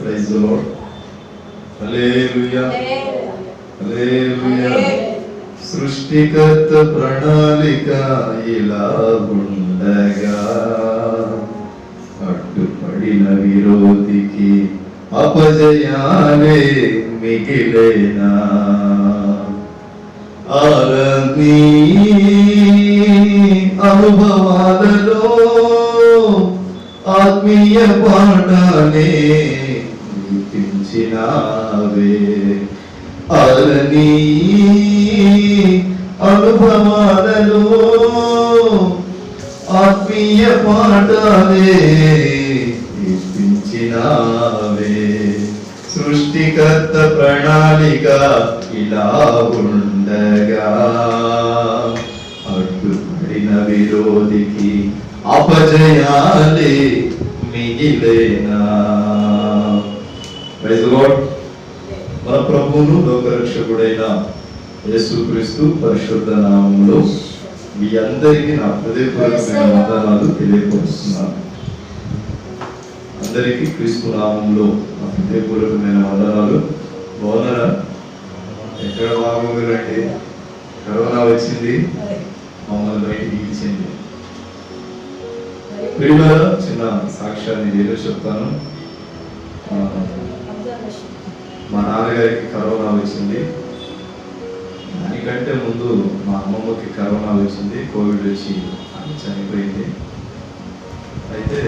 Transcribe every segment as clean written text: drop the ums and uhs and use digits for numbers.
Praise the Lord. Hallelujah hallelujah. సృష్టికర్త ప్రణాళిక ఇలా ఉండగా అడ్డుపడిన విరోధికి అపజయాలే మిగిలేనా. ఆలనీ అనుభవాలలో ఆత్మీయ పాఠాలే నేర్పించినావే. ఆలనీ అనుభవాలలో ఆత్మీయ పాఠాలే నేర్పించినావే. సృష్టికర్త ప్రణాళిక ఇలా ఉండగా అడ్డుపడిన విరోధికి అపజయాలే మిగిలేనా. Praise the Lord. మన ప్రభువును లోకరక్షకుడైన యేసుక్రీస్తు పరిశుద్ధ నామములో మీ అందరికీ నా హృదయపూర్వకమైన వందనాలు తెలియపరుస్తున్నాను. అందరికీ క్రీస్తు నామంలో నా హృదయపూర్వకమైన వందనాలు. బాగున్నారా? ఎక్కడ బాగోగులంటే కరోనా వచ్చింది, మమ్మల్ని బయటికి ఇచ్చింది. ప్రియులారా, చిన్న సాక్ష్యాన్ని నేను చెప్తాను. మా నాన్నగారికి కరోనా వచ్చింది. దానికంటే ముందు మా అమ్మమ్మకి కరోనా వచ్చింది. కోవిడ్ వచ్చి ఆమె చనిపోయింది. అయితే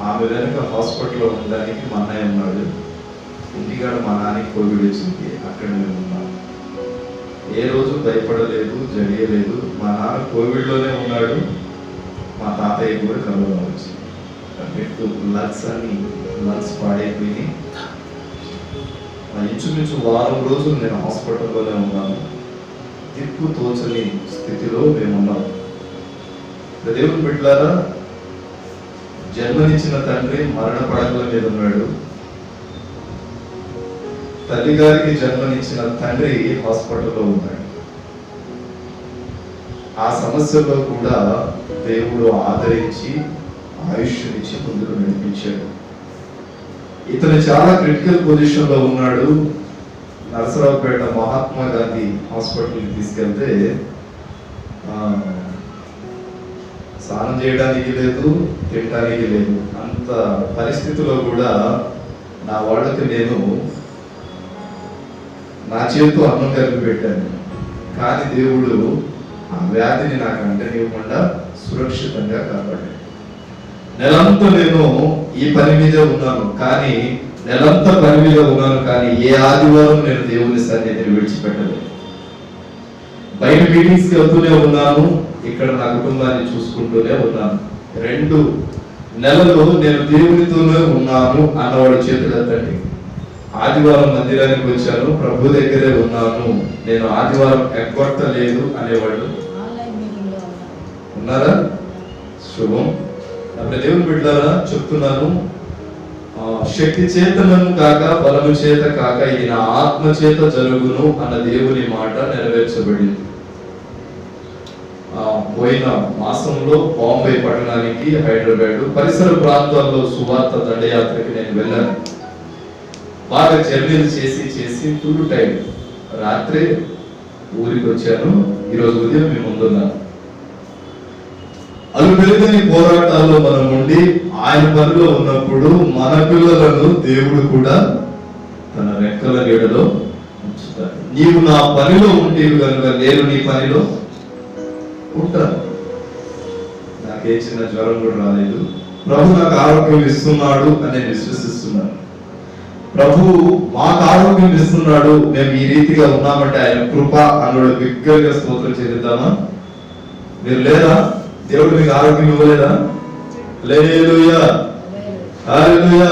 ఆమె వెనక హాస్పిటల్లో ఉండడానికి మా అన్నయ్య ఉన్నాడు. ఇంటికాడ మా నాన్నకి కోవిడ్ వచ్చింది. అక్కడ మేము ఉన్నాం. ఏ రోజు భయపడలేదు, జడియలేదు. మా నాన్న కోవిడ్లోనే ఉన్నాడు. మా తాతయ్య కూడా కరోనా వచ్చింది. లంగ్స్ పాడైపోయి ఇంచుమించు వారం రోజులు నేను హాస్పిటల్లోనే ఉన్నాను. దిక్కు తోచని స్థితిలో మేమున్నాం. దేవుని బిడ్డలారా, జన్మనిచ్చిన తండ్రి మరణ పడకల మీద ఉన్నాడు. తల్లి గారికి జన్మనిచ్చిన తండ్రి హాస్పిటల్లో ఉన్నాడు. ఆ సమస్యలో కూడా దేవుడు ఆదరించి ఆయుష్నిచ్చి ముందుకు నడిపించాడు. ఇతను చాలా క్రిటికల్ పొజిషన్ లో ఉన్నాడు. నరసరావుపేట మహాత్మా గాంధీ హాస్పిటల్కి తీసుకెళ్తే స్నానం చేయడానికి లేదు, తినడానికి లేదు. అంత పరిస్థితిలో కూడా నా వాళ్ళకి నేను నా చేతితో అన్నం కలిపి పెట్టాను. కానీ దేవుడు ఆ వ్యాధిని నాకు అంటనివ్వకుండా సురక్షితంగా కాపాడాడు. నెలంతా నేను ఈ పని మీద ఉన్నాను, కానీ నెలంతా పని మీద ఉన్నాను, కానీ ఏ ఆదివారం నేను దేవుని సన్నిధిని విడిచిపెట్టలేదు. బయట మీటింగ్స్కి వెళ్తూనే ఉన్నాను, ఇక్కడ నా కుటుంబాన్ని చూసుకుంటూనే ఉన్నాను. 2 నెలలు నేను దేవునితోనే ఉన్నాను అన్నవాడు చేతులు ఎత్తండి. ఆదివారం మందిరానికి వచ్చాను, ప్రభు దగ్గరే ఉన్నాను, నేను ఆదివారం ఎగ్గొట్టలేదు అనేవాళ్ళు ఉన్నారా? శుభం. అప్పుడు దేవుని బిడ్డలారా చెప్తున్నాను, శక్తి చేతనను కాక బలము చేత కాక ఇది నా ఆత్మ చేత జరుగును అన్న దేవుని మాట నెరవేర్చబడింది. పోయిన మాసంలో బాంబే పట్టణానికి, హైదరాబాద్ పరిసర ప్రాంతాల్లో సువార్త దండయాత్రకి నేను వెళ్ళాను. బాగా జర్నీలు చేసి ఫుల్ టైం. రాత్రి ఊరికి వచ్చాను. ఈరోజు ఉదయం మీ ముందున్నాను. అలుపెరుగని పోరాటాల్లో మనం ఉండి ఆయన పనిలో ఉన్నప్పుడు మన పిల్లలను దేవుడు కూడా తన రెక్కల నీడలో ఉంచుతాడు. నీవు నా పనిలో ఉంటేవి కనుక నేను నీ పనిలో ఉంటాను. నాకే చిన్న జ్వరం కూడా రాలేదు. ప్రభు నాకు ఆరోగ్యం ఇస్తున్నాడు అని నేను విశ్వసిస్తున్నాను. ప్రభు మాకు ఆరోగ్యం ఇస్తున్నాడు, మేము ఈ రీతిగా ఉన్నామంటే ఆయన కృప అన్నాడు. బిగ్గరగా స్తోత్రం చెల్లిద్దామా? మీరు లేదా? దేవుడు మీకు ఆరోగ్యం ఇవ్వలేదా? హల్లెలూయా హల్లెలూయా.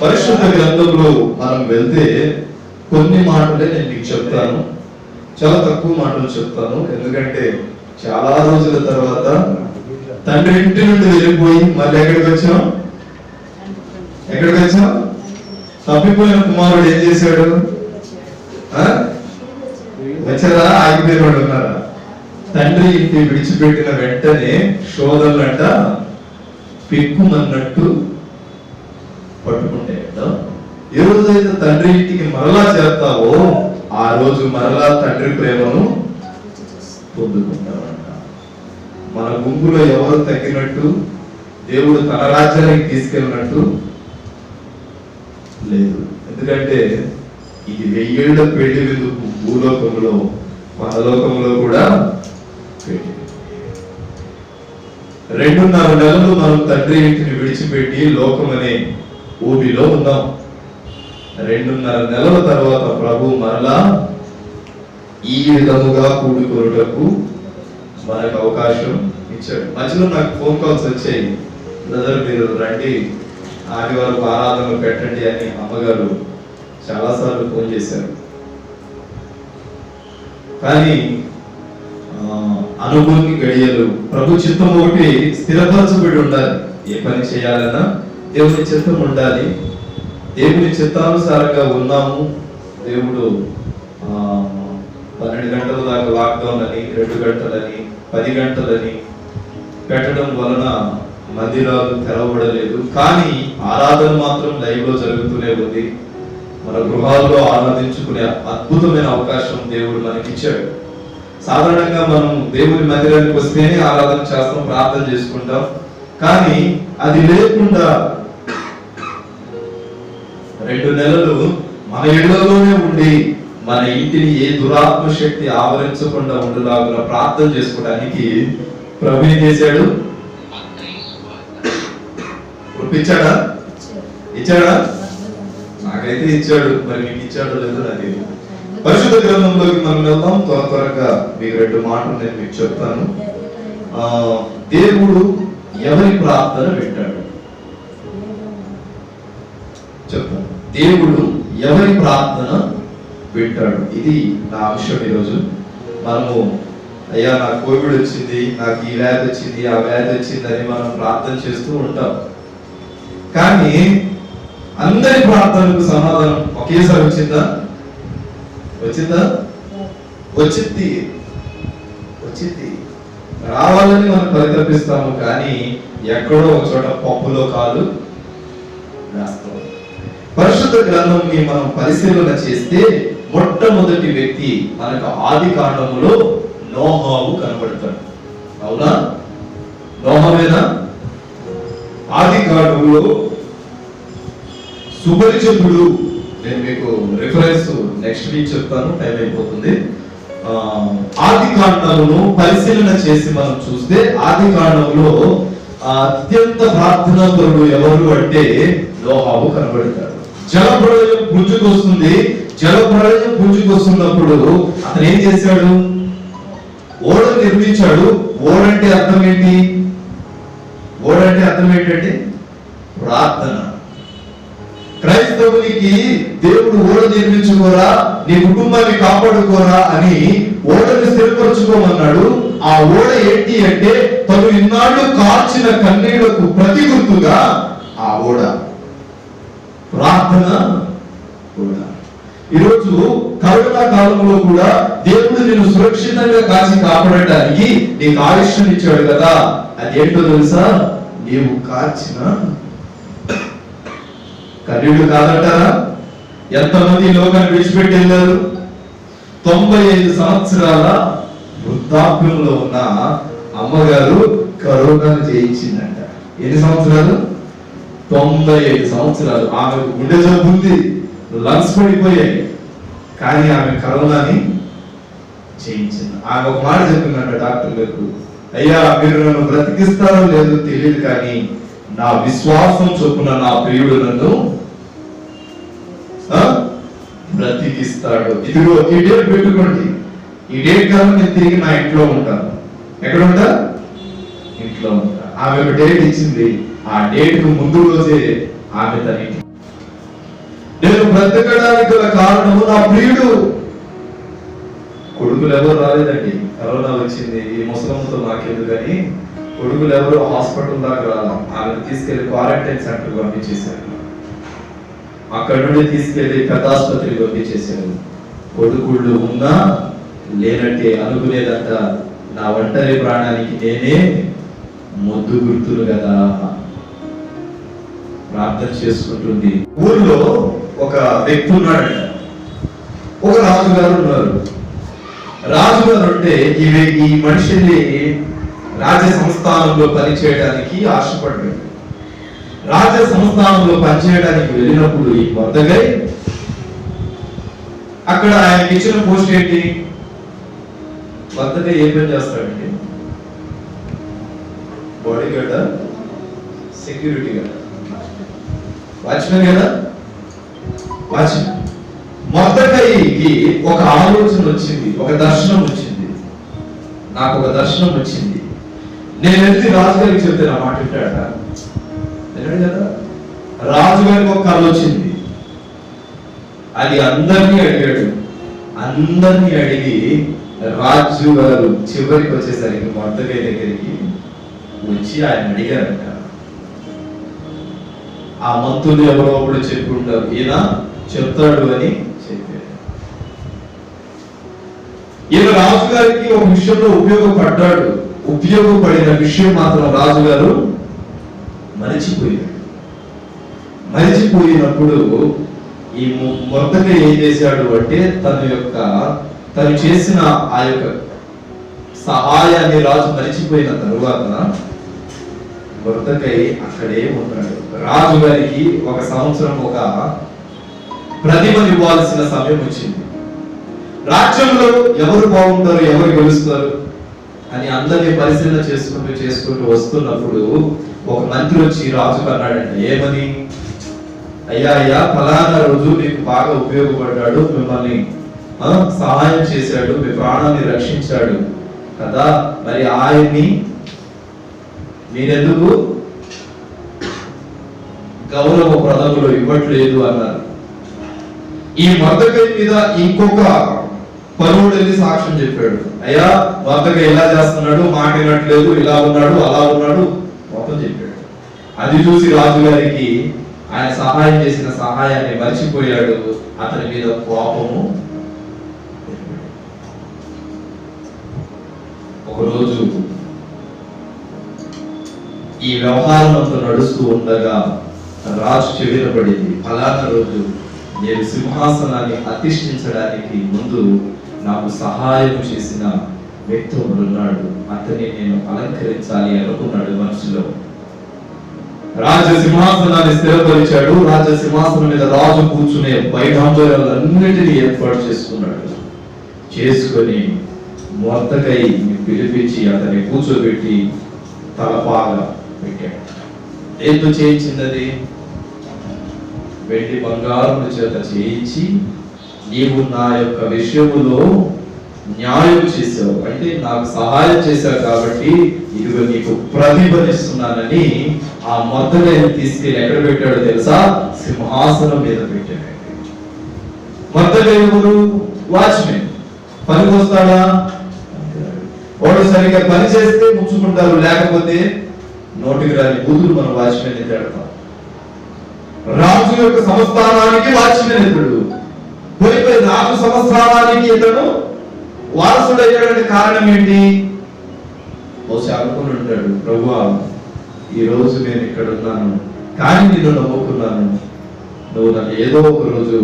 పరిశుద్ధ గ్రంథంలో మనం వెళ్తే కొన్ని మాటలే నేను మీకు చెప్తాను. చాలా తక్కువ మాటలు చెప్తాను. ఎందుకంటే చాలా రోజుల తర్వాత తండ్రి ఇంటి నుండి వెళ్ళిపోయి మళ్ళీ ఎక్కడికి వచ్చాం? తప్పిపోయిన కుమారుడు ఏం చేశాడు? వచ్చారా? ఆగిపోయిన వాడు ఉన్నారా? తండ్రి ఇంటి విడిచిపెట్టిన వెంటనే శోధనలంట పెక్కుమన్నట్టు పట్టుకుంటే కదా, ఏ రోజైతే తండ్రి ఇంటికి మరలా చేస్తావో ఆ రోజు మరలా తండ్రి ప్రేమను పొందుకుంటామంట. మన గుంపులో ఎవరు తగ్గినట్టు, దేవుడు తన రాజ్యానికి తీసుకెళ్ళినట్టు లేదు. ఎందుకంటే ఇది 1000 ఏళ్ల పెళ్లి విందుకు భూలోకంలో పరలోకంలో కూడా పెళ్లి. 2.5 నెలలు మనం తండ్రి ఇంటిని విడిచిపెట్టి లోకం అనే ఊబిలో ఉన్నాం. 2.5 నెలల తర్వాత ప్రభు మరలా ఈ విధముగా కూడుకొనుటకు మనకు అవకాశం ఇచ్చాడు. మధ్యలో నాకు ఫోన్ కాల్స్ వచ్చాయి, బ్రదర్ మీరు రండి ఆదివారం ఆరాధనలు పెట్టండి అని అమ్మగారు చాలాసార్లు ఫోన్ చేశారు. కానీ అనుభూతి గడియలు ప్రభు చిత్తం ఒకటి స్థిరపరచబడి ఉండాలి. ఏ పని చేయాలన్నా దేవుని చిత్తం ఉండాలి. దేవుని చిత్తానుసారంగా ఉన్నాము. దేవుడు 12 గంటల దాకా లాక్డౌన్ అని, 2 గంటలని, 10 గంటలని పెట్టడం వలన మందిరాలు తెరవబడలేదు. కానీ ఆరాధన మాత్రం లైవ్ లో జరుగుతూనే ఉంది. మన గృహాల్లో ఆరాధించుకునే అద్భుతమైన అవకాశం దేవుడు మనకి ఇచ్చాడు. సాధారణంగా మనం దేవుని మందిరానికి వస్తేనే ఆరాధన చేస్తాం, ప్రార్థన చేసుకుంటాం. కానీ అది లేకుండా 2 నెలలు మన ఇళ్లలోనే ఉండి మన ఇంటిని ఏ దురాత్మ శక్తి ఆవరించకుండా ఉండేలాగా ప్రార్థన చేసుకోవడానికి ప్రభు ఏం చేశాడు? ఇచ్చాడా? ఇచ్చాడా? నాకైతే ఇచ్చాడు. మరి మీకు ఇచ్చాడో లేదో నాకు పరిశుద్ధ గ్రంథంలోకి మనం వెళ్దాం. త్వరగా మీకు 2 మాటలు నేను మీకు చెప్తాను. దేవుడు ఎవరి ప్రార్థన వింటాడు చెప్తాను. దేవుడు ఎవరి ప్రార్థన వింటాడు, ఇది నా అంశం. ఈరోజు మనము అయ్యా నాకు కోవిడ్ వచ్చింది, నాకు ఈ వ్యాధి వచ్చింది, ఆ వ్యాధి వచ్చింది అని మనం ప్రార్థన చేస్తూ ఉంటాం. కానీ అందరి ప్రార్థనలకు సమాధానం ఒకేసారి వచ్చిందా? వచ్చింది రావాలని మనం పరితపిస్తాము. కానీ ఎక్కడో ఒక చోట పప్పులో కాలు వేస్తాం. పరిశుద్ధ గ్రంథంని మనం పరిశీలన చేస్తే మొట్టమొదటి వ్యక్తి మనకు ఆది కాండములో నోహావు కనబడతాడు. అవునా? నోహావేనా? ఆది కాండములో సుపరిచితుడు. నేను మీకు రిఫరెన్స్ నెక్స్ట్ వీక్ చెప్తాను, టైం అయిపోతుంది. ఆది కాండమును పరిశీలన చేసి మనం చూస్తే ఆది కాండములో అత్యంత ప్రార్థనాపరుడు ఎవరు అంటే నోహావు కనబడతాడు. జలప్రళయం పుంజుకొస్తుంది. జలప్రళయం పుంజుకొస్తున్నప్పుడు అతను ఏం చేశాడు? ఓడ నిర్మించాడు. ఓడంటే అర్థం ఏంటి? ఓడంటే అర్థం ఏంటంటే ప్రార్థన. క్రైస్తవునికి దేవుడు ఓడ నిర్మించుకోరా, నీ కుటుంబాన్ని కాపాడుకోరా అని ఓడని స్థిరపరచుకోమన్నాడు. ఆ ఓడ ఏంటి అంటే తను ఇన్నాళ్ళు కార్చిన కన్నీళ్లకు ప్రతి గుర్తుగా ఆ ఓడ ప్రార్థన ఓడ. ఈరోజు కరోనా కాలంలో కూడా దేవుడు నిన్ను సురక్షితంగా కాచి కాపాడటానికి నీకు ఆయుష్యం ఇచ్చాడు కదా. అదేంటో తెలుసా? నీవు కార్చిన కన్నీళ్లు కాదంటారా? ఎంతమంది లోకాన్ని విడిచిపెట్టి వెళ్ళారు? 95 సంవత్సరాల వృద్ధాప్యంలో ఉన్న అమ్మగారు కరోనాను జయించిందంట. ఎన్ని సంవత్సరాలు? 95 సంవత్సరాలు. ఆమెకు గుండె జబ్బు ఉంది, లంగ్స్ పడిపోయాయి, కానీ ఆమె కరోనాని జయించింది. ఆమె ఒక మాట చెప్పిందంట డాక్టర్లకు, అయ్యా మీరు నన్ను బ్రతికిస్తారో లేదో తెలియదు, కానీ నా విశ్వాసం చొప్పున నా ప్రియుడు నన్ను బ్రతికిస్తాడు. ఇదిగో ఈ డేట్ పెట్టుకోండి, ఈ డేట్ కాలం నేను తిరిగి నా ఇంట్లో ఉంటాను. ఎక్కడ ఉంటా? ఇంట్లో ఉంటా. ఆమె ఒక డేట్ ఇచ్చింది. ఆ డేట్ కు ముందు రోజే ఆమె తన నేను బ్రతకడానికి గల కారణము నా ప్రియుడు. కొడుకులు ఎవరు రాలేదండి. కరోనా వచ్చింది, ఈ ముసలమ్మతో నాకెందుకని కొడుకులు ఎవరు హాస్పిటల్ దాకా రాలా. ఆమెను తీసుకెళ్లి క్వారంటైన్ సెంటర్ పంపించేశారు. అక్కడ నుండి తీసుకెళ్లి పెద్ద ఆసుపత్రికి పంపించేశారు. కొడుకుళ్ళు ఉన్నా లేనట్టే అనుకునేదంట, నా ఒంటరి ప్రాణానికి నేనే మొద్దు గుర్తులు కదా. ప్రార్థన చేసుకుంటుంది. ఊర్లో ఒక వ్యక్తి ఉన్నాడంట. ఒక రాజుగారు ఉన్నారు. రాజుగారు అంటే ఈ మనిషిని రాజ్య సంస్థానంలో పనిచేయడానికి ఆశపడ్డాడు. రాజ్య సంస్థానంలో పనిచేయడానికి వెళ్ళినప్పుడు ఈ మొర్దెకై అక్కడ ఆయనకి ఇచ్చిన పోస్ట్ ఏంటి? మొర్దెకై ఏ పని చేస్తాడండి? బాడీ గార్డా, సెక్యూరిటీ గార్డా, వాచ్మెన్ కదా? వాచ్మెన్. మొర్దెకైకి ఒక ఆలోచన వచ్చింది, ఒక దర్శనం వచ్చింది. నాకు ఒక దర్శనం వచ్చింది, నేను వెళ్ళి రాజుగారికి చెప్తే నా మాట వింటాడా? విన్నాడు కదా. రాజుగారికి ఒక కళ వచ్చింది, అది అందరినీ అడిగాడు. అందరినీ అడిగి రాజు గారు చివరికి వచ్చేసరికి మొర్దెకై దగ్గరికి వచ్చి ఆయన అడిగారంట. ఆ మంత్రులు ఎవరో ఒకడు చెప్పి ఉంటారు, ఈయన చెప్తాడు అని చెప్పారు. ఈయన రాజుగారికి ఒక విషయంలో ఉపయోగపడ్డాడు. ఉపయోగపడిన విషయం మాత్రం రాజుగారు మరిచిపోయినప్పుడు ఈ మొర్దెకై ఏం చేశాడు అంటే తను చేసిన ఆ యొక్క సహాయాన్ని రాజు మరిచిపోయిన తరువాత మొర్దెకై అక్కడే ఉన్నాడు. రాజు గారికి ఒక సంవత్సరం ఒక ప్రతిమను ఇవ్వాల్సిన సమయం వచ్చింది. రాజ్యంలో ఎవరు బాగుంటారు, ఎవరు గెలుస్తారు అని అందరినీ పరిశీలన చేసుకుంటూ వస్తున్నప్పుడు ఒక మంత్రి వచ్చి రాజుకు అన్నాడంట. ఏమని? అయ్యా ఫలానా రోజు మీకు బాగా ఉపయోగపడ్డాడు, మిమ్మల్ని సహాయం చేశాడు, మీ ప్రాణాన్ని రక్షించాడు కదా, మరి ఆయన్ని మీరెందుకు గౌరవ ప్రథములు ఇవ్వట్లేదు అన్నారు. ఈ మొర్దెకై మీద ఇంకొక పరువుడు వెళ్ళి సాక్ష్యం చెప్పాడు. అయ్యా, మొర్దెకై ఇలా చేస్తున్నాడు, మాట వినట్లేదు, ఇలా ఉన్నాడు, అలా ఉన్నాడు, మొత్తం చెప్పాడు. అది చూసి రాజుగారికి ఆయన సహాయం చేసిన సహాయాన్ని మర్చిపోయాడు. అతని మీద కోపము. ఒకరోజు ఈ వ్యవహారం అంతా నడుస్తూ ఉండగా రాజు చెవిన పడింది, ఫలానా రోజు నేను సింహాసనాన్ని అధిష్ఠించడానికి ముందు నాకు సహాయం చేసిన వ్యక్తి ఉన్నాడు, అతన్ని నేను అలంకరించాలి అనుకున్నాడు మనసులో. రాజ సింహాసనాన్ని స్థిరపరిచాడు. రాజ సింహాసనం మీద రాజు కూర్చునే వైఢంబరాలన్నిటినీ ఏర్పాటు చేసుకొని మొర్దెకైని పిలిపించి అతన్ని కూర్చోబెట్టి తలపాగా పెట్టాడు. ఏదో చేయించినది వెండి బంగారం చేత చేయించి, నీవు నా యొక్క విషయములో న్యాయం చేసావు, అంటే నాకు సహాయం చేశావు కాబట్టి ఇదిగో నీకు ప్రతిఫలిస్తున్నానని ఆ మొర్దెకైని తీసుకెళ్ళి ఎక్కడ పెట్టాడో తెలుసా? సింహాసనం మీద పెట్టాడు. మొర్దెకై ఎవరు? వాచ్మెన్. పనికి వస్తాడా? వాడు సరిగ్గా పని చేస్తే ముచ్చుకుంటారు, లేకపోతే నోటికి రాని బూతులు మన వాచ్మెన్ ఎత్తాడతాం. రాజు యొక్క సంస్థానానికి వాచ్మెన్ ఎత్తుడు, పోయిపోయి రాజు సంస్థానానికి ఇతడు వారసుడు అయ్యాడంటే కారణం ఏంటి? బహుశా అనుకుని ఉంటాడు, ప్రభువా ఈ రోజు నేను ఇక్కడ ఉన్నాను, కానీ నిన్ను నమ్ముకున్నాను, నువ్వు నన్ను ఏదో ఒక రోజు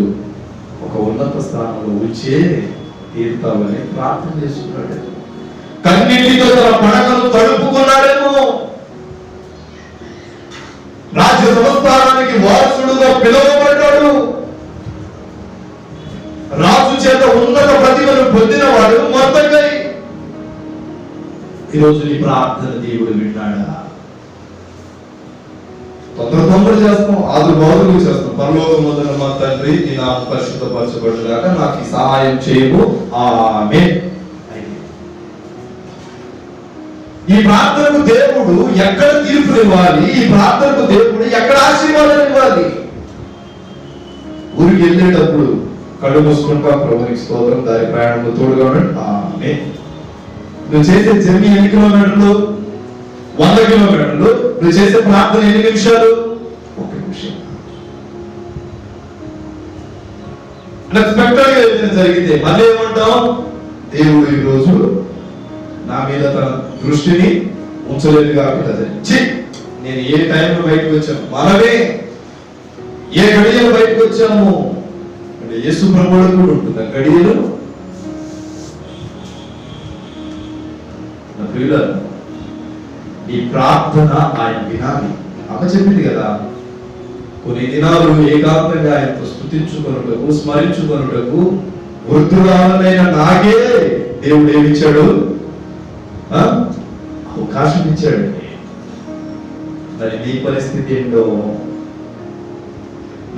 ఒక ఉన్నత స్థానంలో ఉంచే తీరుతావని ప్రార్థన చేసుకున్నాడు. కన్నీటితో తన పడకను తడుపుకున్నాడేమో. రాజ్య సంస్థానానికి వారసుడుగా పిలువబడ్డాడు. రాజు చేత ఉన్నత ప్రతిభను పొందినవాడు మొర్దెకై. ఈరోజు నీ ప్రార్థన దేవుడు విన్నాడా? తొందర చేస్తాం, ఆదుబాదులు చేస్తాం. పరలోకమందున్న మా తండ్రి, నీ నామం పరిశుద్ధపరచబడుగాక, నాకు ఈ సహాయం చేయము, ఆమేన్. ఈ ప్రార్థనకు దేవుడు ఎక్కడ తీర్పునివ్వాలి? ఈ ప్రార్థనకు దేవుడు ఎక్కడ ఆశీర్వాదం ఇవ్వాలి? ఊరికి వెళ్ళేటప్పుడు కళ్ళు మూసుకుంటా, ప్రభునికి స్తోత్రం, దాని ప్రయాణంలో తోడుగా ఉండండి, ఆమేన్. నువ్వు చేసే జర్నీ ఎన్ని కిలోమీటర్లు? 100 కిలోమీటర్లు. నువ్వు చేసే ప్రార్థన ఎన్ని నిమిషాలు? 1 నిమిషం. అన్ఎక్స్పెక్టెడ్ గా ఏదైనా జరిగితే మళ్ళీ ఏమంటాం? దేవుడు ఈ రోజు నా మీద తన దృష్టిని ఉంచలేదు కాబట్టి నేను ఏ టైంలో బయటకు వచ్చాను. మనమే ఏ గడియలు బయటకు వచ్చాము అంటే యేసు ప్రభువులో కూడా ఉంటుంది ఆ గడియలు. నా ప్రియులారా, ఈ ప్రార్థన ఆయన వినాలి. అమ్మ చెప్పింది కదా, కొన్ని దినాలు ఏకాంతంగా ఆయనతో స్తుతించుకొనుటకు స్మరించుకొనుటకు వృద్ధురాలైన నాకే దేవుడు ఏమిచ్చాడు? అవకాశం ఇచ్చాడు. మరి నీ పరిస్థితి ఏంటో?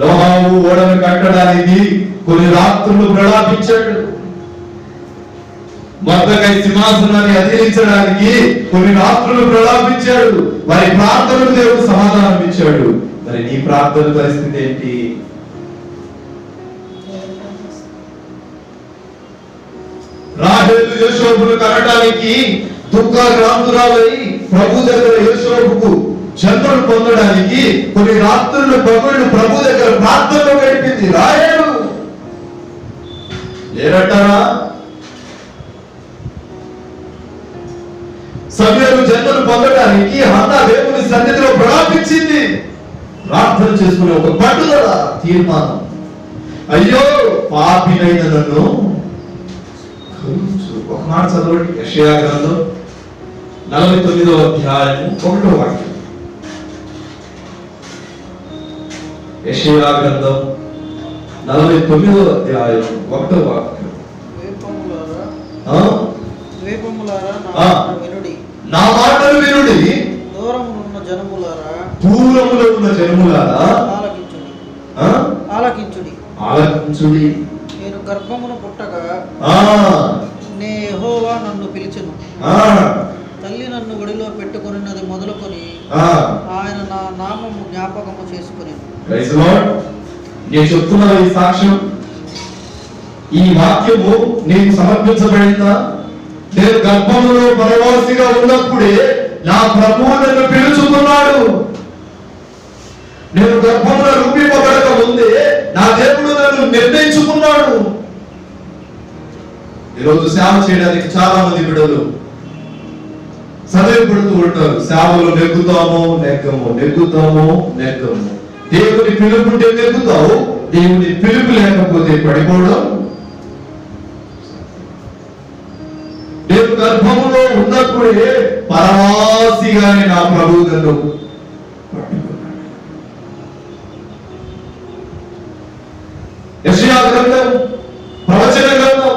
నోహు ఓడను కట్టడానికి కొన్ని రాత్రులు ప్రలాపించాడు. మొర్దెకై సింహాసనాన్ని అధిరించడానికి కొన్ని రాత్రులు ప్రలాపించాడు. వారి ప్రార్థనకు దేవుడు సమాధానం ఇచ్చాడు. మరి నీ ప్రార్థన పరిస్థితి ఏంటి? రాహేలు యోసేపును కనడానికి దుఃఖాక్రాంతురాలై ప్రభు దగ్గర యోసేపుకు జన్మను పొందడానికి కొన్ని రాత్రులు పగళ్ళు ప్రభు దగ్గర ప్రార్థనలో గడిపింది రాహేలు. లేరంటారా? సమూయేలు జన్మను పొందడానికి హన్నా దేవుని సన్నిధిలో ప్రలాపించింది. ప్రార్థన చేసుకునే ఒక పట్టుదల, తీర్మానం. అయ్యో పాపినైన నన్ను కరుణించు. ఒక మాట చదవండి, యెషయా గ్రంథం 49వ అధ్యాయం 1వ వాక్యం. యెషయా గ్రంథం 49వ అధ్యాయం 1వ వాక్యం. నా మాటలు వినుడి, దూరములో ఉన్న జనములారా ఆలకించుడి. నేను గర్భమును పుట్టగా నే యెహోవా నన్ను పిలిచెను. తల్లి నన్ను ఒడిలో పెట్టుకొనినది మొదలుకొని ఆయన నా నామము జ్ఞాపకము చేసుకుని. Praise Lord. నేను చెప్తున్న ఈ సాక్ష్యం, ఈ వాక్యము నీకు సమర్పించబడిందా? నేను గర్భంలో పరవాసిగా ఉన్నప్పుడే నా ప్రభువు నన్ను పిలుచుకున్నాడు. నేను గర్భంలో రూపింపబడక ముందే నా దేవుడు నన్ను నిర్ణయించుకున్నాడు. ఈరోజు సేవ చేయడానికి చాలా మంది బిడ్డలు సదయపడుతూ ఉంటారు. సేవలు నెగ్గుతాము నెగ్గము, నెగ్గుతాము నెగ్గము. దేవుని పిలుపుంటే నెగ్గుతావు, దేవుని పిలుపు లేకపోతే పడిపోవడం. నేను గర్భములో ఉన్నప్పుడే పరవాసిగానే నా ప్రభువు నన్ను పట్టుకున్నాడు. యెషయా గ్రంథం ప్రవచన గ్రంథం,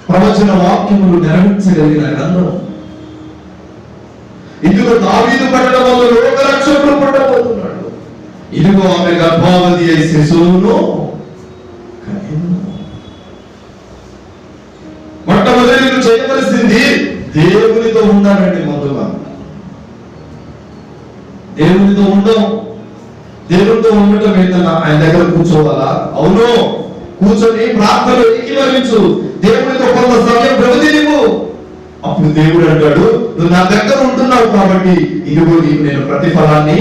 ప్రవచన వాక్యములు నెరవేర్చగలిగిన గ్రంథం. ఇదిగో దావీదు పట్టణం వల్ల లోకరక్షకుడు పుట్టబోతున్నాడు. ఇదిగో ఆమె గర్భావతి అయి శిశువును కనెను. మొట్టమొదటి నువ్వు చేయవలసింది దేవునితో ఉండాలండి. మొదలుగా దేవునితో ఉండడం, దేవునితో ఉండటం ఏంటన్నా? ఆయన దగ్గర కూర్చోవాలా? అవును, కూర్చొని ప్రార్థనలో ఏకీభవించు. దేవునితో కొంత సమయం వ్యవధి నీవు. అప్పుడు దేవుడు అంటాడు, నువ్వు నా దగ్గర ఉంటున్నావు కాబట్టి ఇదిగో నీకు నేను ప్రతిఫలాన్ని.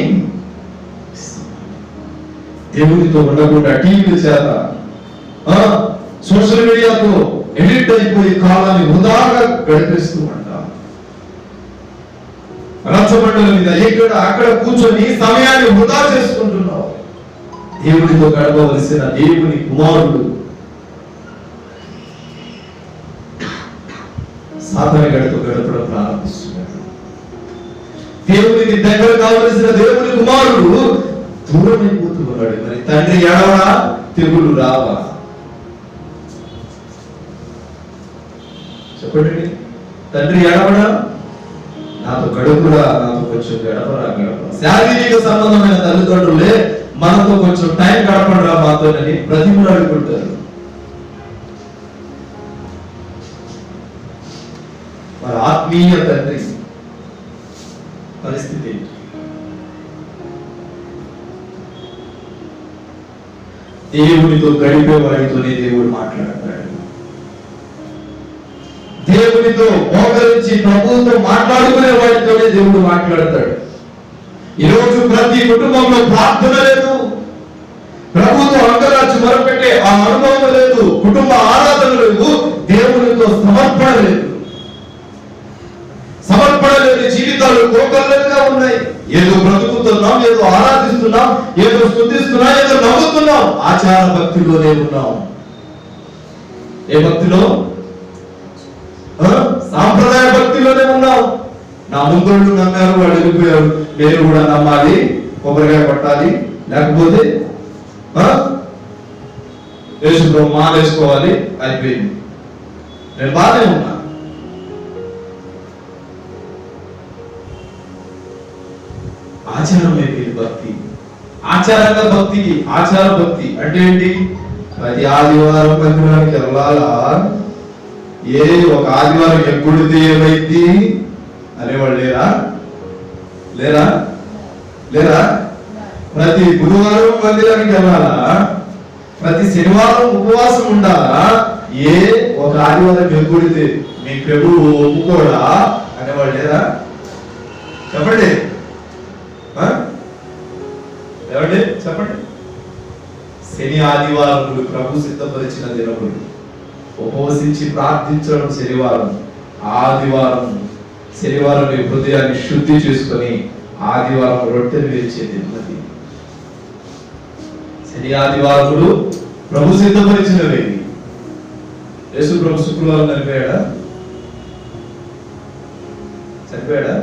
దేవునితో ఉండకుండా టీవీ చేత సోషల్ మీడియాతో ఎడిట్ అయిపోయి కాలాన్ని వృధాగా గడిపిస్తూ ఉంటాం. రచ్చబండల మీద ఇక్కడ అక్కడ కూర్చొని సమయాన్ని వృధా చేసుకుంటున్నావు. దేవునితో గడపవలసిన దేవుని కుమారుడు సాధన గడపడం ప్రారంభిస్తున్నాడు. దేవునికి దగ్గర కావలసిన దేవుని కుమారుడు దూరమైపోతూ ఉన్నాడు. మరి తండ్రి ఏడవడా, తెగులు రావా? చెప్పండి, తండ్రి ఏడవడా? నాతో గడుపురా, నాతో కొంచెం గడపరా. శారీరక సంబంధమైన తల్లిదండ్రులే మనతో కొంచెం టైం గడపడరా మాతో అని ప్రతిమలు అడుగుంటారు. మరి ఆత్మీయ తండ్రి పరిస్థితి ఏంటి? దేవునితో గడిపే వారితోనే దేవుడు మాట్లాడతాడు. దేవునితో మోకరించి ప్రభువుతో మాట్లాడుకునే వాడితోనే దేవుడు మాట్లాడతాడు. ఈరోజు ప్రతి కుటుంబంలో ప్రార్థన లేదు, ప్రభుతో అంగరాజు మొరపెట్టే ఆ అనుభవం లేదు, కుటుంబ ఆరాధన లేదు, దేవునితో సమర్పణ లేదు. సమర్పణ లేని జీవితాలు కోకల్లలుగా ఉన్నాయి. ఏదో బ్రతుకుతున్నాం, ఏదో ఆరాధిస్తున్నాం, ఏదో స్తుతిస్తున్నాం, ఏదో నవ్వుతున్నాం. ఆచార భక్తిలోనే ఉన్నాం. ఏ భక్తిలో? సాంప్రదాయ భక్తిలోనే ఉన్నాం. నా ముందోళ్ళు నమ్మారు, వాళ్ళు వెళ్ళిపోయారు, నేను కూడా నమ్మాలి, కొబ్బరికాయ పట్టాలి, లేకపోతే యేసుప్రభు మాలేసుకోవాలి, అయిపోయింది. నేను బాగానే ఉన్నా. ఆచారం అయిపోయింది భక్తి. ఆచారంగా భక్తికి ఆచార భక్తి అంటే ఏంటి? ప్రతి ఆదివారం మందిరానికి వెళ్ళాలా? ఏ ఒక ఆదివారం ఎప్పుడితే ఏమైంది అనేవాళ్ళు లేరా? లేరా? లేరా? ప్రతి గురువారం మందిరానికి వెళ్ళాలా? ప్రతి శనివారం ఉపవాసం ఉండాలా? ఏ ఒక ఆదివారం ఎప్పుడితే మీ ప్రభువు ఒప్పుకోడా అనేవాళ్ళు లేరా? చెప్పండి, ఏమండి చెప్పండి. శని ఆదివారములు ప్రభు సిద్ధపరిచిన దినములు. ఉపవసించి ప్రార్థించడం శనివారం, ఆదివారం శనివారం మీ హృదయాన్ని శుద్ధి చేసుకొని ఆదివారం రొట్టెలు వేచే దినది. శని ఆదివారములు ప్రభు సిద్ధపరిచినవి. యేసు ప్రభు శుక్రవారం చనిపోయాడా? చనిపోయాడా?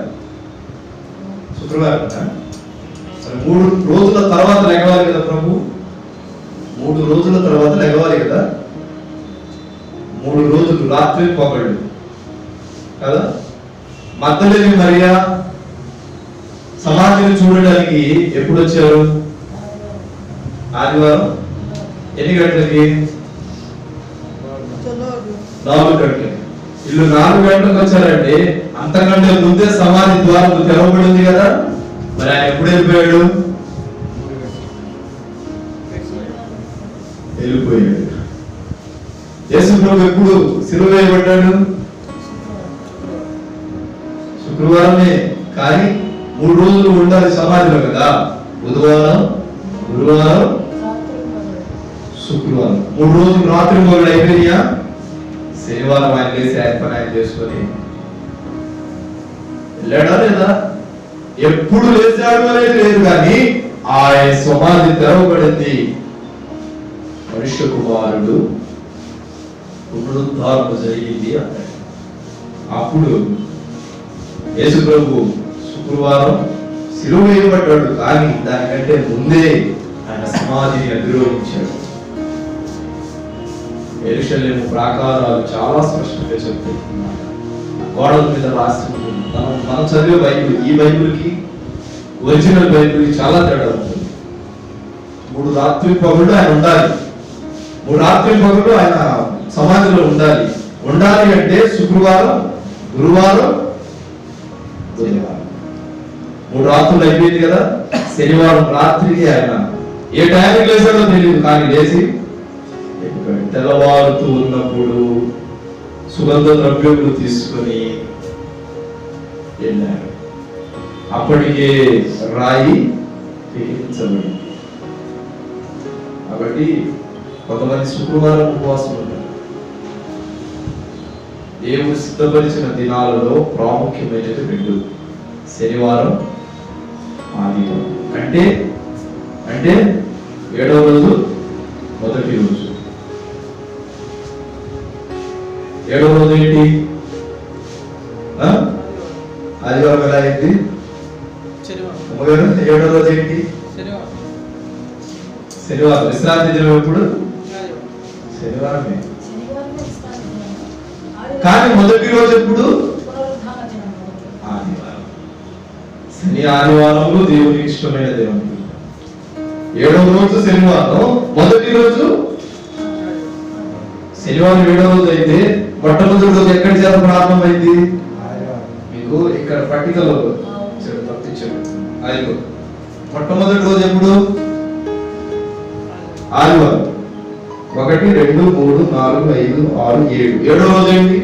శుక్రవారం 3 రోజుల తర్వాత లెగవాలి కదా ప్రభు. 3 రోజుల తర్వాత లెగవాలి కదా. 3 రోజులు రాత్రి పగళ్ళు కదా. మగ్దలేని మరియా సమాధిని చూడడానికి ఎప్పుడు వచ్చారు? ఆదివారం. ఎన్ని గంటలకి? 4 గంటలకి. వీళ్ళు 4 గంటలకు వచ్చారంటే అంతకంటే ముందే సమాధి ద్వారం తెరవబడింది కదా. మరి ఆయన ఎప్పుడు వెళ్ళిపోయాడు? వెళ్ళిపోయాడు. యేసు ప్రభు ఎప్పుడు సిలువ వేయబడ్డాడు? శుక్రవారమే. కానీ 3 రోజులు ఉండాలి సమాధిలో కదా. బుధవారం, గురువారం, శుక్రవారం. 3 రోజులు రాత్రి మొదలు అయిపోయినాయా? శనివారం ఆయన లేసి ఆయన పని ఆయన చేసుకొని వెళ్ళాడా లేదా? ఎప్పుడు లేచాడు అనేది లేదు, కానీ ఆయన సమాధి తెరవబడింది. మనుష్య కుమారుడు పునరుద్ధారణ జరిగింది అన్నాడు. అప్పుడు యేసు ప్రభు శుక్రవారం సిలువ వేయబడ్డాడు, కానీ దానికంటే ముందే ఆయన సమాధిని అధిరోహించాడు. యెరూషలేము ప్రాకారాలు చాలా స్పష్టంగా చెప్తున్నాయి. గోడల మీద రాసి ఉంటుంది. మనం చదివే బైబిల్, ఈ బైబిల్కి ఒరిజినల్ బైబిల్కి చాలా తేడా ఉంటుంది. 3 రాత్రి పగళ్ళు ఆయన ఉండాలి. 3 రాత్రి పగళ్ళు ఆయన సమాధిలో ఉండాలి. ఉండాలి అంటే శుక్రవారం, గురువారం, శనివారం. 3 రాత్రులు అయిపోయింది కదా. శనివారం రాత్రికి ఆయన ఏ టైంకి లేచాడో తెలియదు, కానీ లేచి తెల్లవారుతూ ఉన్నప్పుడు సుగంధ ద్రవ్యములు తీసుకొని వెళ్ళాడు. అప్పటికే రాయి పెకిలించబడింది. కాబట్టి కొంతమంది శుక్రవారం ఉపవాసం ఉన్నారు. దేవుడు సిద్ధపరిచిన దినాలలో ప్రాముఖ్యమైనది 2: శనివారం, ఆదివారం. అంటే 7వ రోజు మొదటి రోజు. 7వ రోజు ఏంటి? ఆదివారం ఎలా అయింది? అమ్మగారు 7వ రోజు ఏంటి? శనివారం. విశ్రాంతి దినం ఎప్పుడు? శనివారమే. కానీ మొదటి రోజు ఎప్పుడు? ఆదివారం. శని ఆదివారంలో దేవునికి ఇష్టమైన దినం. 7వ రోజు శనివారం, మొదటి రోజు శనివారం. 7వ రోజు అయితే మొట్టమొదటి రోజు ఎక్కడి చేత ప్రారంభమైంది? మీకు ఇక్కడ పట్టికలో తప్పించాడు. అదిగో మొట్టమొదటి రోజు ఎప్పుడు? ఆదివారం. 1, 2, 3, 4, 5, 6, 7. 7వ రోజు ఏంటి?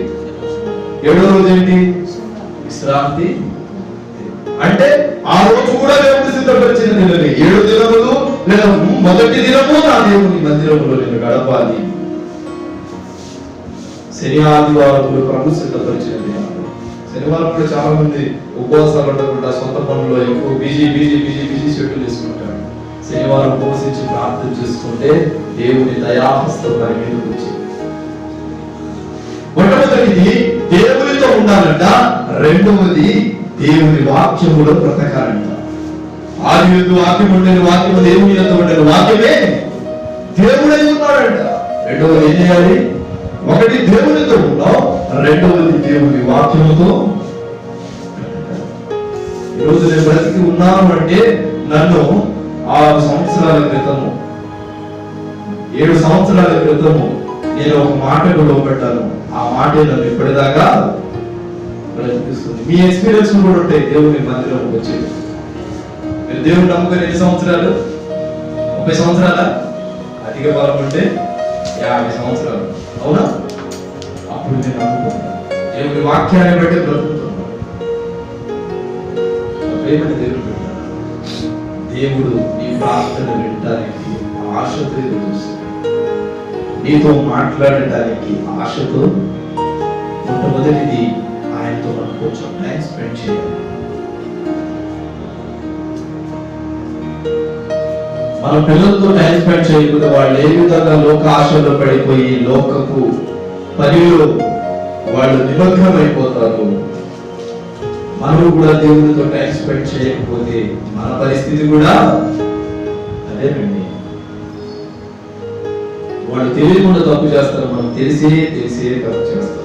7వ రోజు ఏంటి? విశ్రాంతి. అంటే ఆ రోజు కూడా దేవుడు సిద్ధపరిచిన దినమే. 7 దినములు లేదా మొదటి దినము నా దేవుని మందిరములో నేను గడపాలి. శని ఆదివారములు ప్రభు సిద్ధపరిచిన దినాలు. శనివారం కూడా చాలా మంది ఉపవాసాలు ఉండకుండా సొంత పనుల్లో ఎక్కువ బిజీ షెడ్యూల్ వేసుకుంటారు. శనివారం ఉపవసించి ప్రార్థన చేసుకుంటే దేవుని దయాహస్తం వారి మీదకి వచ్చింది. మొట్టమొదటిది దేవునితో ఉండాలంట, రెండవది దేవుని వాక్యములో బ్రతకాలంట. ఆది యందు వాక్యం ఉండేది, వాక్యము దేవుని యందు ఉండేది, వాక్యమే దేవుడై ఉన్నాడంట. రెండవది ఏం చేయాలి? ఒకటి దేవునితో ఉన్నాం, రెండవది దేవుని వాక్యముతో. ఈరోజు నేను బ్రతికి ఉన్నాను అంటే నన్ను 6 సంవత్సరాల క్రితము 7 సంవత్సరాల క్రితము నేను ఒక మాటకు లోబడ్డాను. ఆ మాటే నన్ను ఇప్పటిదాకా బ్రతికిస్తుంది. మీ ఎక్స్పీరియన్స్ కూడా ఉంటాయి దేవుని మందిరం వచ్చేది. మీరు దేవుని నమ్ముకుని ఎన్ని సంవత్సరాలు? 30 సంవత్సరాల? అధిక బలం అంటే 50 సంవత్సరాలు. అవునా? అప్పుడు నేను నమ్ముకున్నాను, దేవుని వాక్యాన్ని బట్టి బ్రతుకుతున్నాను. దేవుడు పెట్టాడు. దేవుడు నీ ప్రార్థన వినడానికి ఆశతో ఎదురుచూస్తున్నాడు. నీతో మాట్లాడటానికి ఆశతో. మొట్టమొదటిది ఆయనతో మనం కొంచెం టైం స్పెండ్ చేయాలి. మన పిల్లలతో టైం స్పెండ్ చేయకపోతే వాళ్ళు ఏ విధంగా లోక ఆశలో పడిపోయి లోకపు పనిలో వాళ్ళు నిమగ్నమైపోతారు. మనం కూడా దేవుడితో టైం స్పెండ్ చేయకపోతే మన పరిస్థితి కూడా అదేనండి. వాళ్ళు తెలియకుండా తప్పు చేస్తారు, మనం తెలిసే తప్పు చేస్తాం.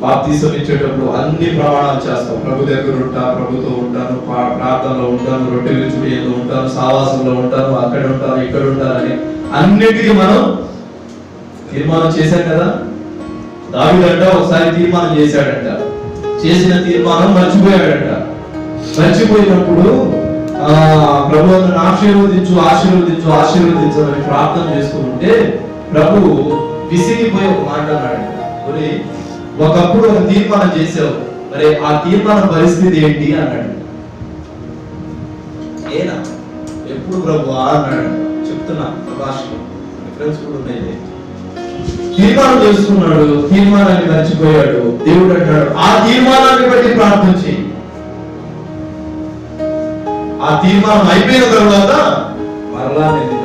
బాప్తిసం ఇచ్చేటప్పుడు అన్ని ప్రమాణాలు చేస్తాం. ప్రభు దగ్గర ఉంటా, ప్రభుతో ఉంటాను, ప్రార్థనలో ఉంటాను, రొట్టె విరుచుడు ఏదో ఉంటాను, సావాసంలో ఉంటాను, అక్కడ ఉంటాను, ఇక్కడ ఉంటానని అన్నిటికీ మనం తీర్మానం చేశాం కదా. దావీదంట ఒకసారి తీర్మానం చేశాడంట, చేసిన తీర్మానం మర్చిపోయాడంట. మర్చిపోయినప్పుడు ప్రభు నన్ను ఆశీర్వదించు అని ప్రార్థన చేస్తూ ఉంటే ప్రభు విసిగిపోయి ఒక మాట అన్నాడంట, ఒకప్పుడు ఒక తీర్మానం చేసావు, మరి ఆ తీర్మానం పరిస్థితి ఏంటి అన్నాడు. ఏనా ఎప్పుడు ప్రభు అన్నాడు. చెప్తున్నా భాషలో ఫ్రెండ్స్ కూడా ఉన్నాయి. తీర్మానం చేసుకున్నాడు, తీర్మానాన్ని మర్చిపోయాడు. దేవుడు అంటాడు, ఆ తీర్మానాన్ని బట్టి ప్రార్థన చేయి. ఆ తీర్మానం అయిపోయిన తర్వాత మరలా నేను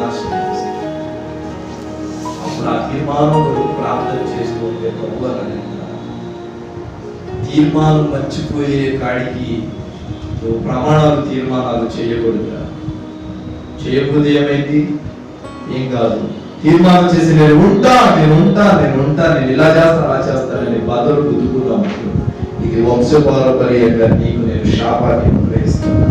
అప్పుడు ఆ తీర్మానం ప్రార్థన చేసుకుంటే ప్రభు అని. తీర్మానం మర్చిపోయే కాడికి నువ్వు ప్రమాణాలు తీర్మానాలు చేయకూడదురా. చేయకపోతే ఏమైంది? ఏం కాదు. తీర్మానం చేసి నేను ఉంటా నేను ఇలా చేస్తా అలా చేస్తానని బాధలు గుద్దుకుందాం. ఇది వంశపారంపర్యంగా నీకు నేను శాపాన్ని అనుగ్రహిస్తాను.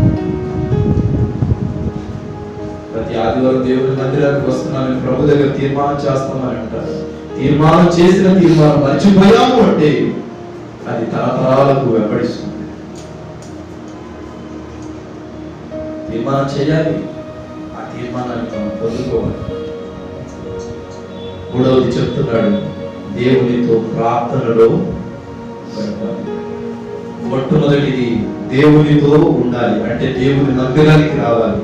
ప్రతి ఆదివారం దేవుని మందిరానికి వస్తున్నాను, ప్రభు దగ్గర తీర్మానం చేస్తామని అంటారు. తీర్మానం చేసిన తీర్మానం మర్చిపోయాము అంటే అది తరతరాలకు వెంబడిస్తుంది. తీర్మానం చేయాలి, ఆ తీర్మానాన్ని మనం పొందుకోవాలి. మూడవది చెప్తున్నాడు, దేవునితో ప్రార్థనలో గడపాలి. మొట్టమొదటిది దేవునితో ఉండాలి, అంటే దేవుని మందిరానికి రావాలి.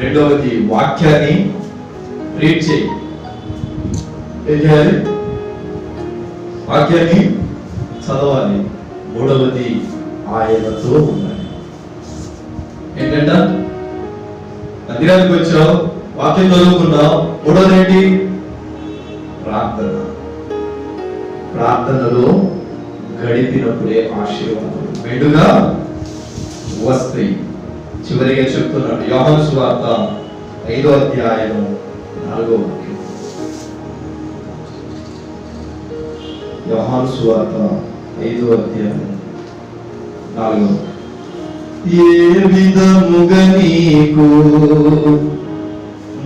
రెండవది వాక్యాన్ని రీడ్ చేయి. ఏం చేయాలి? వాక్యాన్ని చదవాలి. మూడవది ఆయనతో ఉండాలి. ఏంటంట? మందిరానికి వచ్చావు, వాక్యం చదువుకున్నావు. మూడవది ఏంటి? ప్రార్థన. ప్రార్థనలో గడిపినప్పుడే ఆశీర్వాదాలు మెండుగా వస్తాయి. చివరిగా చెప్తున్నాడు, యోహాను సువార్త 5వ అధ్యాయం 4వ వాక్యం. యోహాను సువార్త 5వ అధ్యాయం 4వ. ఏ విధముగా నీకు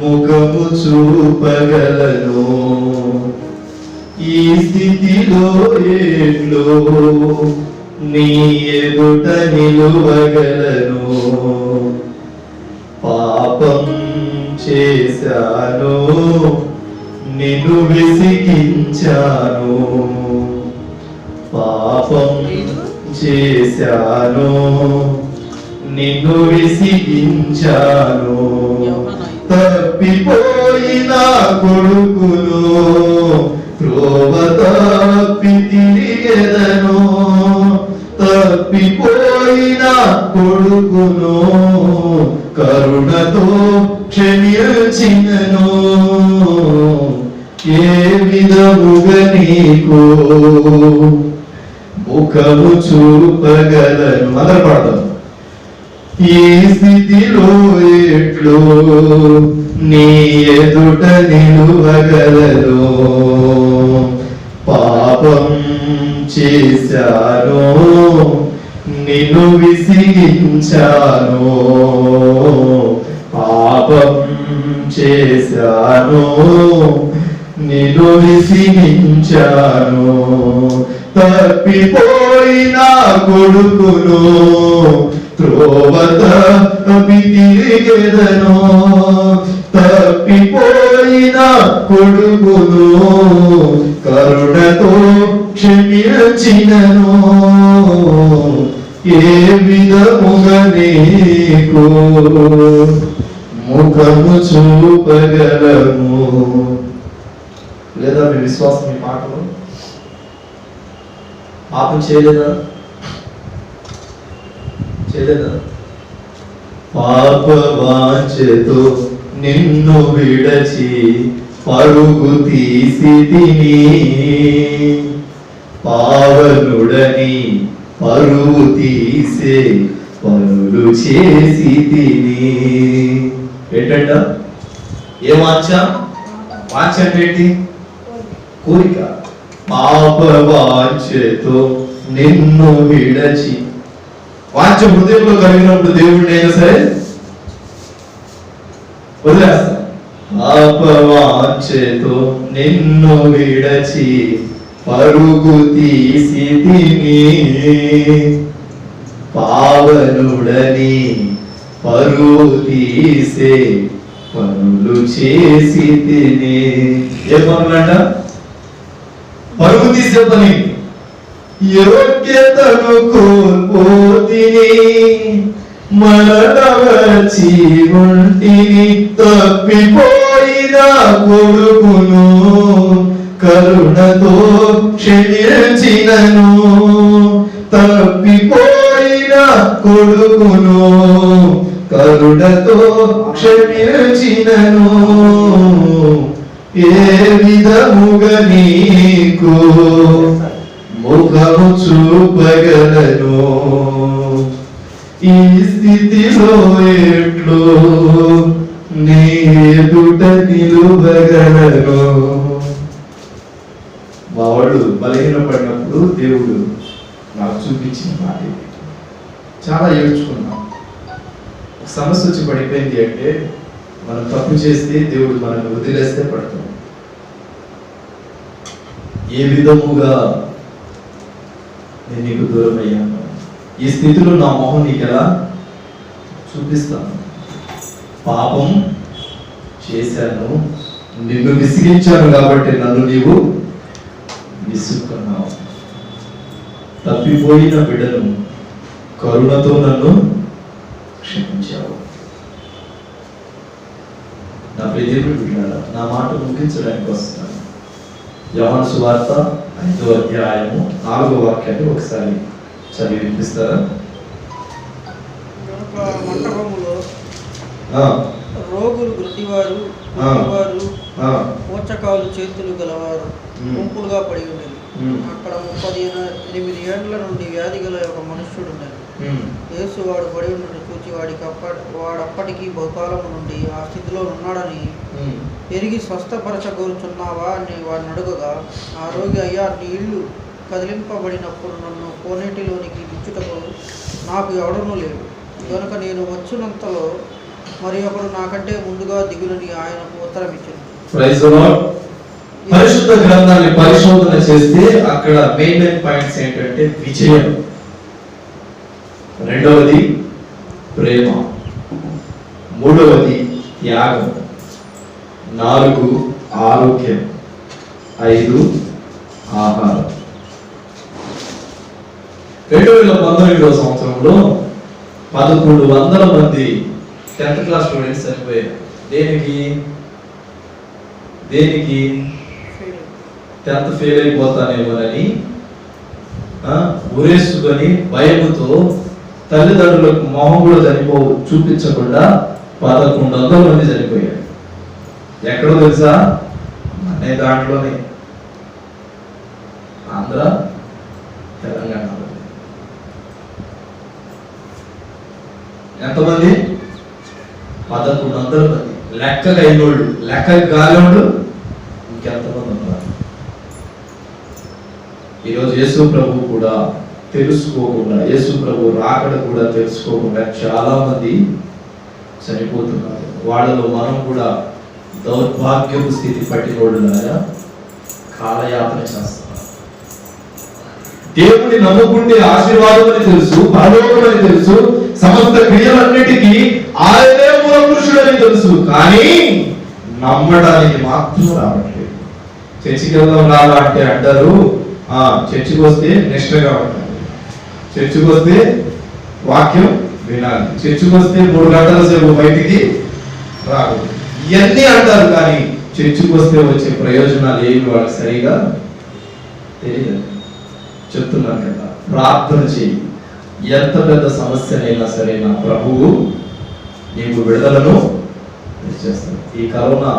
ముఖము చూపగలను, ఈ స్థితిలో ఏట్లో నీ ఎదుట నిలువగలను. పాపం చేశాను, నిన్ను విసిగించాను. పాపం చేశాను, నిన్ను విసిగించాను. తప్పిపోయిన కొడుకును త్రోవ తప్పి తిరిగెదను. తప్పిపోయిన కొడుకును కరుణతో క్షమించినను ఏ విధముగా నీకు ముఖము చూపగలను అందరూ పాడతాం. ఈ స్థితిలో ఎట్లు నీ ఎదుట నిలువగలను పాపం చేశాను నిన్ను విసిగించాను పాపం చేశాను నిన్ను విసిగించాను తప్పిపోయిన కొడుకును త్రోవ తప్పి తిరిగెదను తప్పిపోయిన కొడుకును కరుణతో క్షమించినను ఏ విధముగా నీకు ముఖము చూపగలము. లేదా మీ విశ్వాసం మీ మాటలు పాపం చేయలేదా పాప వాంఛతో నిన్ను విడచి పరుగు తీసి తిని పావనుడని పరుగు తీసే పనులు చేసి తిని ఏంటంట ఏ వాంఛ అంటే ఏంటి కోరిక పాప వాంఛతో నిన్ను విడచి వాంఛ హృదయంలో కలిగినప్పుడు దేవుడిని అయినా సరే వదిలేస్తా పాప వాంఛతో నిన్ను విడచి పరుగు తీసి తిని పావనుడని పరుగు తీసే పనులు చేసి తిని ఏ పనులంట పరుగు తీసే పని యోగ్యతను కోల్పోతిని మరణ వచ్చి ఉంటిని తప్పిపోయిన కొడుకును కరుణతో క్షమించినను తప్పిపోయిన కొడుకును కరుణతో క్షమించినను ఏ విధముగా నీకు ముఖము చూపగలను ఈ స్థితిలో ఎట్లు నీ ఎదుట నిలువగలను. మా వాళ్ళు బలహీన పడినప్పుడు దేవుడు నాకు చూపించిన మాట ఇది. చాలా ఏడ్చుకున్నాం. సమస్య వచ్చి పడిపోయింది అంటే మనం తప్పు చేస్తే దేవుడు మనల్ని వదిలేస్తే పడతాం. ఏ విధముగా నేను నీకు దూరం అయ్యాను, ఈ స్థితిలో నా మొహం నీకు ఎలా చూపిస్తాను. పాపం చేశాను, నిన్ను విసిగించాను కాబట్టి నన్ను నీవు విసుక్కున్నావు. తప్పిపోయిన బిడ్డను కరుణతో నన్ను క్షమించావు. నా ప్రియదేవుడు బిడ్డలారా, నా మాట ముగించడానికి వస్తున్నాను. యోహాను సువార్త 5వ అధ్యాయము 4వ వాక్యాన్ని ఒకసారి చదివి వినిపిస్తారా? మంటపములో రోగులు, గుడ్డివారు, మోచకాలు చేతులు గలవారు గుంపులుగా పడి ఉండేది. అక్కడ 38 ఏళ్ల నుండి వ్యాధి గల ఒక మనుష్యుడు ఉండేది. యేసు వాడు పడి ఉండడం చూచి వాడప్పటికీ బహుకాలము నుండి ఆ స్థితిలో ఉన్నాడని ఎరిగి స్వస్థపరచగోరుచున్నావా అని వాడిని అడుగగా, ఆ రోగి, అయ్యా, నీ ఇల్లు కదిలింపబడినప్పుడు నన్ను కోనేటిలోనికి దించుటకు నాకు ఎవడనూ లేడు కనుక నేను వచ్చినంతలో మరి ఒకడు నాకంటే ముందుగా దిగులని ఆయనకు ఉత్తరం ఇచ్చింది. పరిశుద్ధ గ్రంథాన్ని పరిశోధన చేస్తే అక్కడ మెయిన్ పాయింట్స్ ఏంటంటే విజయం, రెండవది ప్రేమ, మూడవది త్యాగం, 4 ఆరోగ్యం, 5 ఆహారం. 2019వ సంవత్సరంలో 1100 మంది 10th క్లాస్ స్టూడెంట్స్ చనిపోయారు. దేనికి 10th ఫెయిల్ అయిపోతానేమోనని ఊరేసుకొని భయముతో తల్లిదండ్రులకు మొహం కూడా చూపించకుండా 1100 మంది చనిపోయారు. ఎక్కడో తెలుసా? అనే దాంట్లోనే, ఆంధ్ర తెలంగాణ. ఎంతమంది? 1100 మంది. లెక్కగా అయినోళ్ళు, లెక్కకి కాలేవాళ్ళు ఇంకెంతమంది ఉన్నారు? ఈరోజు యేసు ప్రభు కూడా తెలుసుకోకుండా, యేసు ప్రభు రాకడ కూడా తెలుసుకోకుండా చాలా మంది చనిపోతున్నారు. వాళ్ళలో మనం కూడా దౌర్భాగ్యపు స్థితి పట్టినోళ్ళులాగా కాలయాపన చేస్తున్నాం. దేవుడిని నమ్ముకుంటే ఆశీర్వాదం అని తెలుసు, పరలోకం అని తెలుసు, సమస్త క్రియలన్నిటికీ ఆయనే మూల పురుషుడని తెలుసు, కానీ నమ్మడానికి మాత్రం రావట్లేదు. చర్చికి వెళ్దాం రాదా అంటే అంటారు, చర్చికి వస్తే నిష్ఠగా ఉంటారు, చర్చికి వస్తే వాక్యం వినాలి, చర్చికి వస్తే 3 గంటల సేపు బయటికి రాకూడదు, ఇవన్నీ అంటారు. కానీ చర్చికి వస్తే వచ్చే ప్రయోజనాలు ఏమి వాళ్ళకి సరిగా తెలియదు. చెప్తున్నాను కదా, ప్రార్థన చేయి. ఎంత పెద్ద సమస్యనైనా సరే నా ప్రభువు నీకు విడుదలను చేస్తాడు. ఈ కరోనా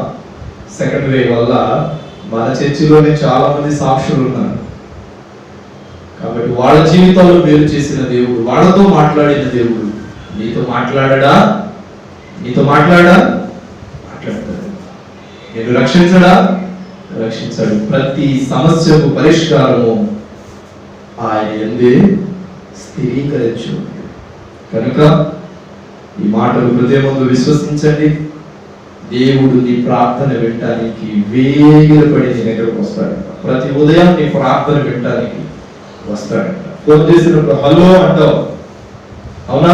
సెకండ్ వేవ్ వల్ల మన చర్చిలోనే చాలా మంది సాక్షులు ఉన్నారు. కాబట్టి వాళ్ళ జీవితాల్లో వేరు చేసిన దేవుడు, వాళ్ళతో మాట్లాడిన దేవుడు నీతో మాట్లాడడా? మాట్లాడతాడు. నేను రక్షించడా? రక్షించాడు. ప్రతి సమస్యకు పరిష్కారము ఆయన యందే స్థిరీకరించు. కనుక ఈ మాటలు హృదయమందు విశ్వసించండి. దేవుడు నీ ప్రార్థన వినటానికి వేగిరపడి నీ దగ్గరకు వస్తాడంట. ప్రతి ఉదయం నీ ప్రార్థన వినటానికి వస్తాడంట. ఫోన్ చేసినప్పుడు హలో అంటావు, అవునా?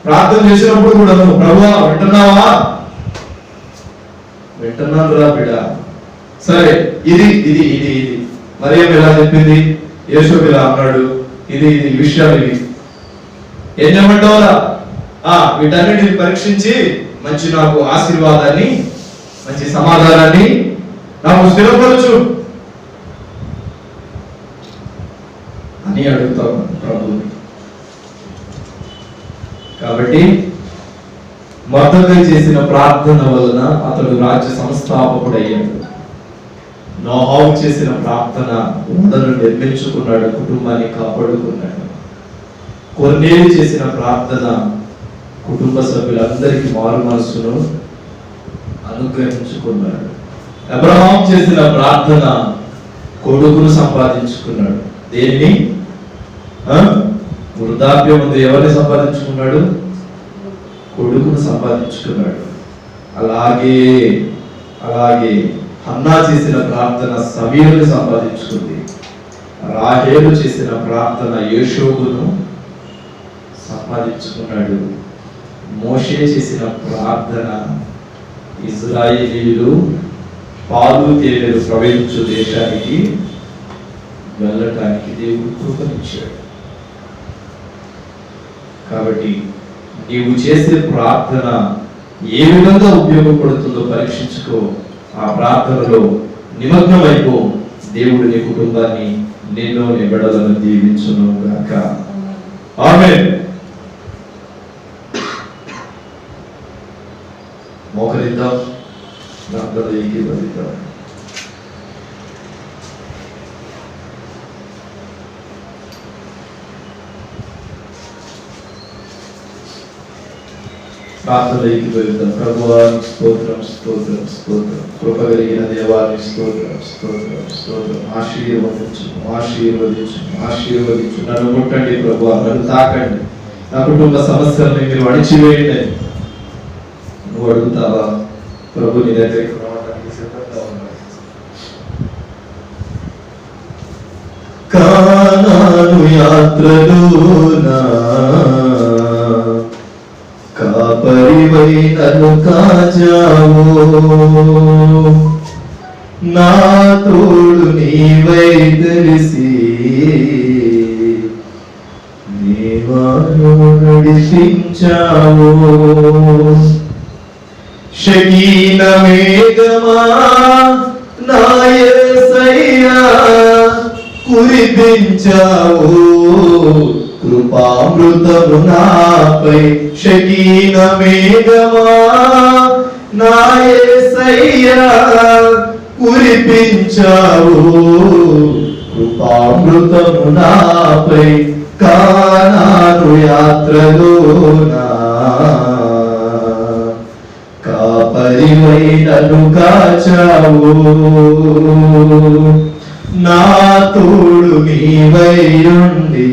ప్రార్థన చేసినప్పుడు కూడా నువ్వు ప్రభువా వింటున్నావా? వింటున్నాను రా బిడ్డ. సరే, ఇది ఇది ఇది ఇది మరియమ్మ ఎలా చెప్పింది, యేసు ఇలా అన్నాడు, ఇది ఇది విషయాలు ఇవి. ఏం చెప్పమంటావురా? వీటన్నిటిని పరీక్షించి మంచి నాకు ఆశీర్వాదాన్ని, మంచి సమాధానాన్ని నాకు స్థిరపరచు అని అడుగుతాం ప్రభువుని. కాబట్టి మొదటగా చేసిన ప్రార్థన వలన అతడు రాజ్య సంస్థాపకుడయ్యాడు. నోహావు చేసిన ప్రార్థన ఓడను నిర్మించుకున్నాడు, కుటుంబాన్ని కాపాడుకున్నాడు. కొర్నేలు చేసిన ప్రార్థన కుటుంబ సభ్యులందరికీ మారు మనసును అనుగ్రహించుకున్నాడు. అబ్రహాం చేసిన ప్రార్థన కొడుకును సంపాదించుకున్నాడు. దేన్ని? వృద్ధాప్యం ముందు ఎవరిని సంపాదించుకున్నాడు? కొడుకును సంపాదించుకున్నాడు. అలాగే అలాగే హన్నా చేసిన ప్రార్థన సమీరుని సంపాదించుకుంది. రాహేలు చేసిన ప్రార్థన యోషోబును సంపాదించుకున్నాడు. మోషే చేసిన ప్రార్థన ఇజ్రాయేలీలు పాలు తేనెలు ప్రవహించు దేశానికి వెళ్ళటానికి దేవుడు కృపనిచ్చాడు. కాబట్టి నీవు చేసే ప్రార్థన ఏ విధంగా ఉపయోగపడుతుందో పరీక్షించుకో. ఆ ప్రార్థనలో నిమగ్నమైపో. దేవుడు నీ కుటుంబాన్ని, నిన్ను నీ బిడ్డలను దీవించును గాక. ఆమేన్. మోకరిద్దాం, ప్రార్థన ఏకీభవిద్దాం. ప్రార్థనలోకి వెళ్తాం. ప్రభువా స్తోత్రం స్తోత్రం స్తోత్రం. కృప కలిగిన దేవానికి స్తోత్రం స్తోత్రం స్తోత్రం. ఆశీర్వదించు ఆశీర్వదించు ఆశీర్వదించు. నన్ను ముట్టండి ప్రభువా, నన్ను తాకండి, నా కుటుంబ సమస్యలను మీరు అణిచివేయండి. నువ్వు అడుగుతావా? ప్రభు నీ దగ్గరికి రావడానికి సిద్ధంగా ఉన్నాడు. కానాను యాత్రలోనా కాపరివై నన్ను కాచావు, నా తోడు నీవై తెలిసి నీవాను నడిపించావు. షకీన మేఘమా నా యేసయ్యా కురిపించావు కృపామృతము నాపై షకీన మేఘమా నా యేసయ్యా కురిపించావు కృపామృతము నాపై కానాను యాత్రలోనా కాపరివై నన్ను కాచావు నా తోడు నీవైయుండి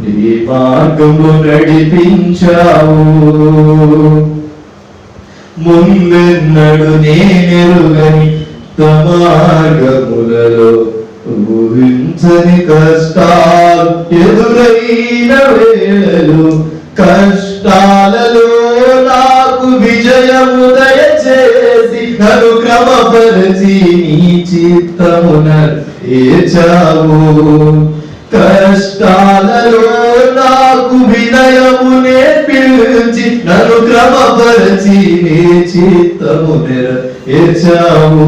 నీ మార్గము నడిపించావు ముందెన్నడు నేనెరుగని మార్గములలో ఊహించని కష్టాలు ఎదురైన వేళలు కష్టాలలో నాకు విజయము దయచేసి నన్ను క్రమపరిచి నీ చిత్తమున ఏచావు కష్టాలలో నాకు వినయము నేర్పించి నన్ను క్రమపరిచి నీ చిత్తమున ఏచావు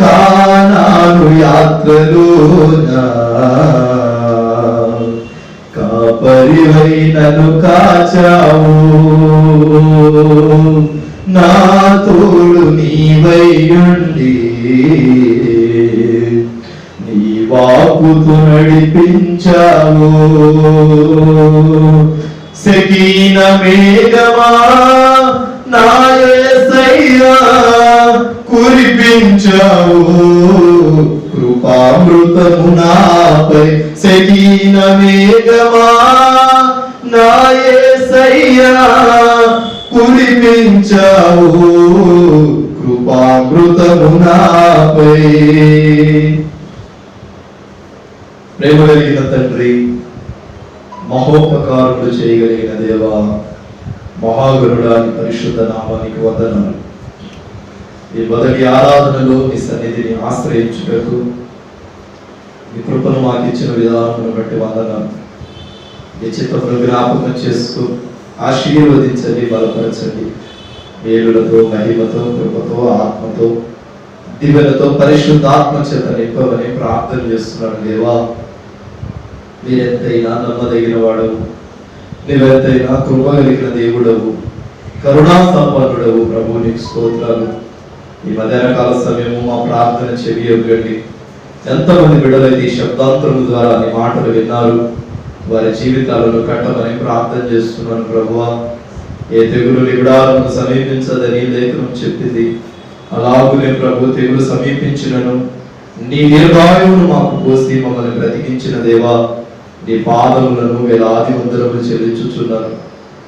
కానాను యాత్రలోనా కాపరివై నన్ను కాచావు నా తోడు నీవైయుండి నీ వాక్కుతో నడిపించావు షకీన మేఘమా నా యేసయ్యా కురిపించావు కృపామృతము నాపై షకీన మేఘమా నా యేసయ్యా కురిపించావు కృపామృతము నాపై. ప్రేమ కలిగిన తండ్రి, మహోపకారులు చేయగలిగిన దేవా, మహాగరుడాని పరిశుద్ధ నామానికి వందనాలు. ఈ మొదటి ఆరాధనలో నీ సన్నిధిని ఆశ్రయించుటకు నీ కృపను మాకు ఇచ్చిన విధానం బట్టి వందనాలు. ఈ చిత్తమును జ్ఞాపకం చేసుకు ఆశీర్వదించండి, బలపరచండి. మేలులతో, మహిమతో, కృపతో, ఆత్మతో, దివ్యలతో పరిశుద్ధాత్మ చేత నింపమని ప్రార్థన చేస్తున్నాడు. దేవా, మీరెంతైనా నమ్మదగిన వాడవు, నీవెంతైనా కృప కలిగిన దేవుడవు, కరుణా సంపన్నుడవు. ప్రభు నీకు స్తోత్రాలు. ఈ మధ్యాహ్న కాల సమయము మా ప్రార్థన చెవియొగ్గండి. ఎంతమంది బిడ్డలైతే ఈ శబ్దాంతరము ద్వారా నీ మాటలు విన్నారు, వారి జీవితాలను కట్టమని ప్రార్థన చేస్తున్నాను. ప్రభువా, ఏ తెగులు నిగుడాలను సమీపించదని లేఖనం చెప్పింది. అలాగునే ప్రభు, తెగులు సమీపించినను నీ దీర్ఘాయువును మాకు పోసి మమ్మల్ని బ్రతికించిన దేవా, నీ పాదములను వేలాది వందనములు చెల్లించుచున్నాను.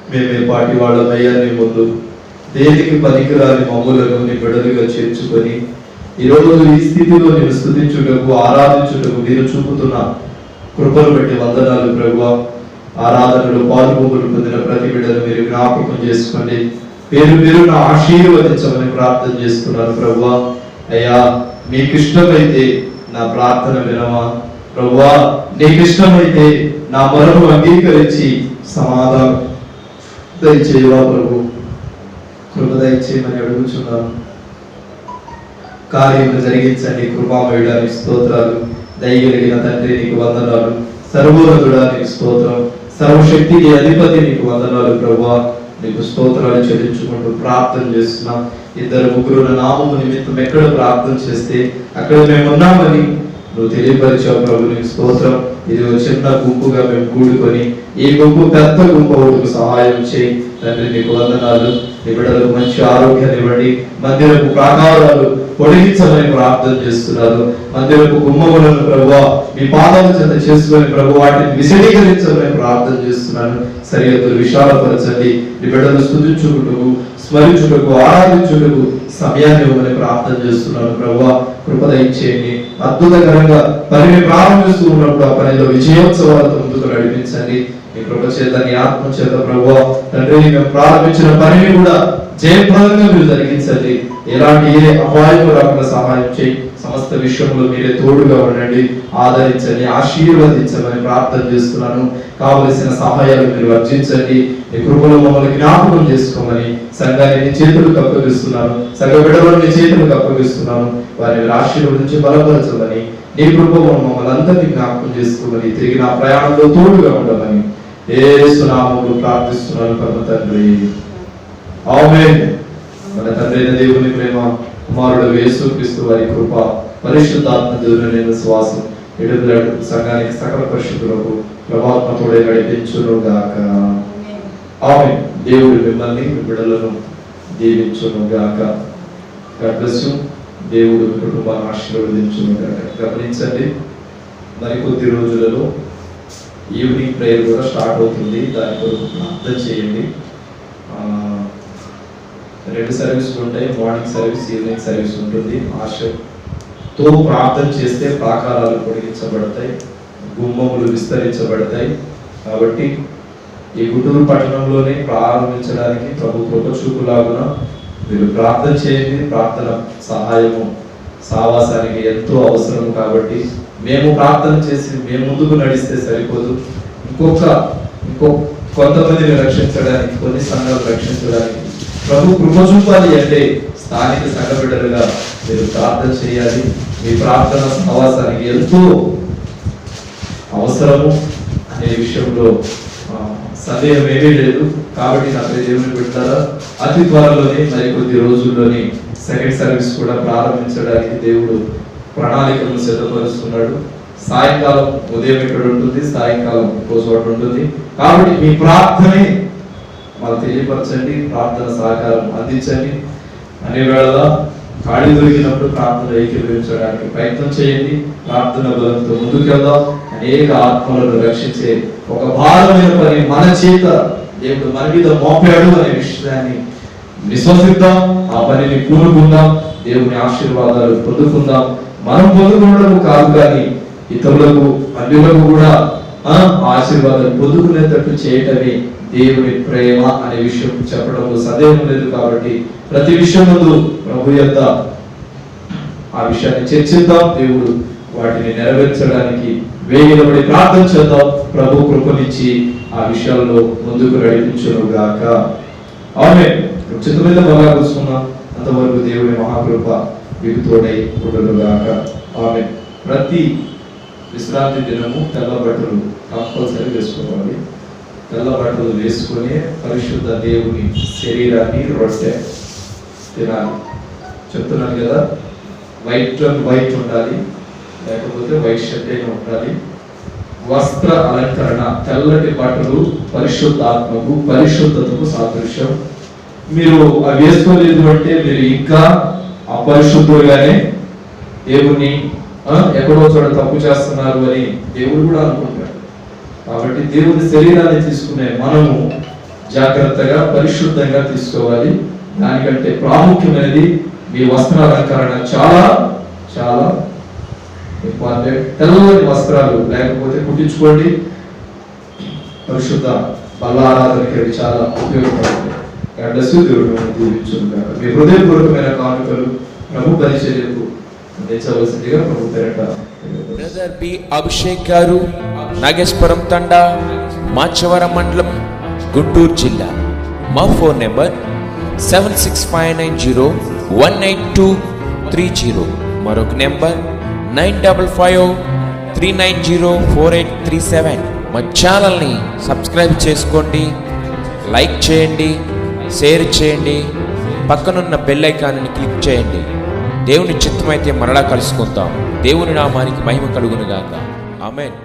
మేమే పాటి వాళ్ళమయ్యా, నీ ముందు దేనికి పనికిరాని మమ్ములను నీ బిడ్డలుగా చేర్చుకొని ఈరోజు ఈ స్థితిలో నేను స్తుతించుటకు, ఆరాధించుటకు మీరు చూపుతున్న కృపను బట్టి వందనాలు. ప్రభువా, ఆరాధనలో పాల్గొములు పొందిన ప్రతి బిడ్డను మీరు జ్ఞాపకం చేసుకోండి. పేరు పేరున ఆశీర్వదించమని ప్రార్థన చేస్తున్నాను. ప్రభువా, అయ్యా, మీకు ఇష్టమైతే నా ప్రార్థన వినమా? ప్రభువా, నీకు ఇష్టమైతే నా మొరను అంగీకరించి సమాధానం దయచేయవా? ప్రభు, కృప దయచేయమని అడుగుచున్నాను. కార్యము జరిగించండి. కృపామయుడానికి స్తోత్రాలు. దయగలిగిన తండ్రి నీకు వందనాలు. సర్వోన్నతుడా నీకు స్తోత్రం. సర్వశక్తికి అధిపతి నీకు వందనాలు. ప్రభువా, నీకు స్తోత్రాలు చెల్లించుకుంటూ ప్రార్థన చేస్తున్నాం. ఇద్దరు ముగ్గురు నామము నిమిత్తం ఎక్కడ ప్రార్థన చేస్తే అక్కడ మేము ఉన్నామని నువ్వు తెలియపరిచావు. ప్రభు, నీకు స్తోత్రం. ఇది ఒక చిన్న గుంపుగా మేము కూడుకొని ఈ గుంపు పెద్ద గుంపు ఒకటికి సహాయం చేయి తండ్రి. నీకు వందనాలు. నీ బిడ్డలకు మంచి ఆరోగ్యాన్ని ఇవ్వండి. మందిరపు ప్రాకారాలు పొడిగించమని ప్రార్థన చేస్తున్నారు. మందిరపు గుమ్మములను ప్రభువా మీ పాదాల చెంత చేసుకొని ప్రభు వాటిని విశదీకరించమని ప్రార్థన చేస్తున్నాను. సరిహద్దులు విశాలపరచండి. నీ బిడ్డలు స్తుతించుటకు, స్మరించుటకు, ఆరాధించుటకు సమయాన్ని ఇవ్వమని ప్రార్థన చేస్తున్నాను. ప్రభువా, కృప దయచేయండి. అద్భుతకరంగా పనిని ప్రారంభిస్తూ ఉన్నప్పుడు ఆ పనిలో విజయోత్సవాలతో ముందుకు నడిపించండి. నీ కృప చేత, నీ ఆత్మ చేత ప్రభువా తండ్రి, మేము ప్రారంభించిన పనిని కూడా జయప్రదంగా మీరు జరిగించండి. ఎలాంటి ఏ అపాయం రాకుండా సహాయం చేయి. సమస్త విషయంలో మీరే తోడుగా ఉండండి, ఆదరించండి, ఆశీర్వదించమని ప్రార్థన చేస్తున్నాను. కావలసిన సహాయాలు మీరు వర్జించండి, మీ కృపలో మమ్మల్ని జ్ఞాపకం చేసుకోమని సంఘాన్ని నీ చేతులకు అప్పగిస్తున్నాను, సంఘ బిడ్డలను నీ చేతులకు అప్పగిస్తున్నాను. వారిని ఆశీర్వదించి బలపరచమని, నీ కృపలో మమ్మల్ని అందరినీ జ్ఞాపకం చేసుకోమని, తిరిగి నా ప్రయాణంలో తోడుగా ఉండమని యేసు నామములో ప్రార్థిస్తున్నాను పరమ తండ్రి. ఆమేన్. మన తండ్రి అయిన దేవుని ప్రేమ, కుమారుడు యేసుక్రీస్తు వారి కృప, పరిశుద్ధాత్మ దేవుని విశ్వాసం ఎడుగులాడు సంఘానికి సకల పరిశుద్ధులకు ప్రభాత్మతోడే నడిపించును గాక. ఆమేన్. దేవుడు మిమ్మల్ని మీ బిడ్డలను దీవించును గాక. God bless you. దేవుడు మీ కుటుంబాన్ని ఆశీర్వదించును గాక. గమనించండి, మరికొద్ది రోజులలో ఈవినింగ్ ప్రేయర్ కూడా స్టార్ట్ అవుతుంది. దాని కొరకు ప్రార్థన చేయండి. 2 సర్వీసులు ఉంటాయి, మార్నింగ్ సర్వీస్, ఈవినింగ్ సర్వీస్ ఉంటుంది. ఆశతో ప్రార్థన చేస్తే ప్రాకారాలు పొడిగించబడతాయి, గుమ్మములు విస్తరించబడతాయి. కాబట్టి ఈ గుంటూరు పట్టణంలోనే ప్రారంభించడానికి ప్రభు కృప చూపులాగున మీరు ప్రార్థన చేయండి. ప్రార్థన సహాయము సావాసానికి ఎంతో అవసరం. కాబట్టి మేము ప్రార్థన చేసి మేము ముందుకు నడిస్తే సరిపోదు, ఇంకో కొంతమందిని రక్షించడానికి, కొన్ని సంఘాలు రక్షించడానికి ప్రభు కృప చూపాలి అంటే స్థానిక సంఘ బిడ్డలుగా మీరు ప్రార్థన చేయాలి. మీ ప్రార్థన సహవాసానికి ఎంతో అవసరము అనే విషయంలో సందేహం ఏమీ లేదు. కాబట్టి నా దేవుని బిడ్డలారా, అతి త్వరలోనే మరికొద్ది రోజుల్లోనే సెకండ్ సర్వీస్ కూడా ప్రారంభించడానికి దేవుడు ప్రణాళికలను సిద్ధపరుస్తున్నాడు. సాయంకాలం, ఉదయం ఇక్కడ ఉంటుంది, సాయంకాలం ఇంకో చోట ఉంటుంది. కాబట్టి మీ ప్రార్థనే మాకు తెలియపరచండి, ప్రార్థన సహకారం అందించండి. అనే వేళ ఖాళీ దొరికినప్పుడు ప్రార్థన ఏకీభవించడానికి ప్రయత్నం చేయండి. ప్రార్థన బలంతో ముందుకెళ్దాం. అనేక ఆత్మలను రక్షించే ఒక భారమైన పని మన చేత దేవుడు మన మీద మోపాడు అనే విషయాన్ని విశ్వసిద్దాం. ఆ పనిని పూనుకుందాం. దేవుని ఆశీర్వాదాలు పొందుకుందాం. మనం పొందుకోవడం కాదు, కానీ ఇతరులకు, అన్యులకు కూడా ఆశీర్వాదాలు పొందుకునేటట్టు చేయటమే దేవుని ప్రేమ అనే విషయం చెప్పడంలో సందేహం లేదు. కాబట్టి ప్రతి విషయం ముందు ప్రభు యొక్క ఆ విషయాన్ని చర్చిద్దాం. దేవుడు వాటిని నెరవేర్చడానికి వేగిరపడి ప్రార్థన చేద్దాం. ప్రభు కృపనిచ్చి ఆ విషయాల్లో ముందుకు నడిపించును గాక. ఆమేన్. చిత్త మీద బాగా కూర్చున్నాం. అంతవరకు దేవుని మహాకృప మీకు తోడై ఉండును గాక. ఆమేన్. ప్రతి విశ్రాంతి దినము తెల్ల బట్టలు కంపల్సరీ వేసుకోవాలి. తెల్ల బట్టలు వేసుకొని పరిశుద్ధ దేవుని శరీరాన్ని రొట్టె తినాలి. చెప్తున్నాను కదా, వైట్ ఉండాలి, లేకపోతే వైట్ షర్ట్ అయినా ఉండాలి. వస్త్ర అలంకరణ, తెల్లటి బట్టలు పరిశుద్ధాత్మకు, పరిశుద్ధతకు సాదృశ్యం. మీరు అవి వేసుకోలేదు అంటే మీరు ఇంకా అపరిశుద్ధులుగానే దేవుని ఎక్కడో చోట తప్పు చేస్తున్నారు అని దేవుడు కూడా అనుకుంటాడు. కాబట్టి దేవుని శరీరాన్ని తీసుకునే మనము జాగ్రత్తగా, పరిశుద్ధంగా తీసుకోవాలి. దానికంటే ప్రాముఖ్యమైనది మీ వస్త్రాలంకరణ చాలా చాలా ఇంపార్టెంట్. తెల్లని వస్త్రాలు లేకపోతే కుట్టించుకోండి. పరిశుద్ధ బల్లారాధనకి అవి చాలా ఉపయోగపడుతుంది. దేవుడు దీవించును. మీ హృదయపూర్వకమైన కానుకలు ప్రభు పరిచర్యకు అందించవలసిందిగా ప్రభు పేరట బ్రదర్ బి అభిషేక్ గారు, నాగేశ్వరం తండా, మాచవరం మండలం, గుంటూరు జిల్లా. మా ఫోన్ నెంబర్ 7659018230. మరొక నెంబర్ 9553904837. మా ఛానల్ని సబ్స్క్రైబ్ చేసుకోండి, లైక్ చేయండి, షేర్ చేయండి, పక్కనున్న బెల్ ఐకాన్ని క్లిక్ చేయండి. దేవుని చిత్తమైతే మరలా కలుసుకుందాం. దేవుని నామానికి మహిమ కలుగును గాక. ఆమేన్.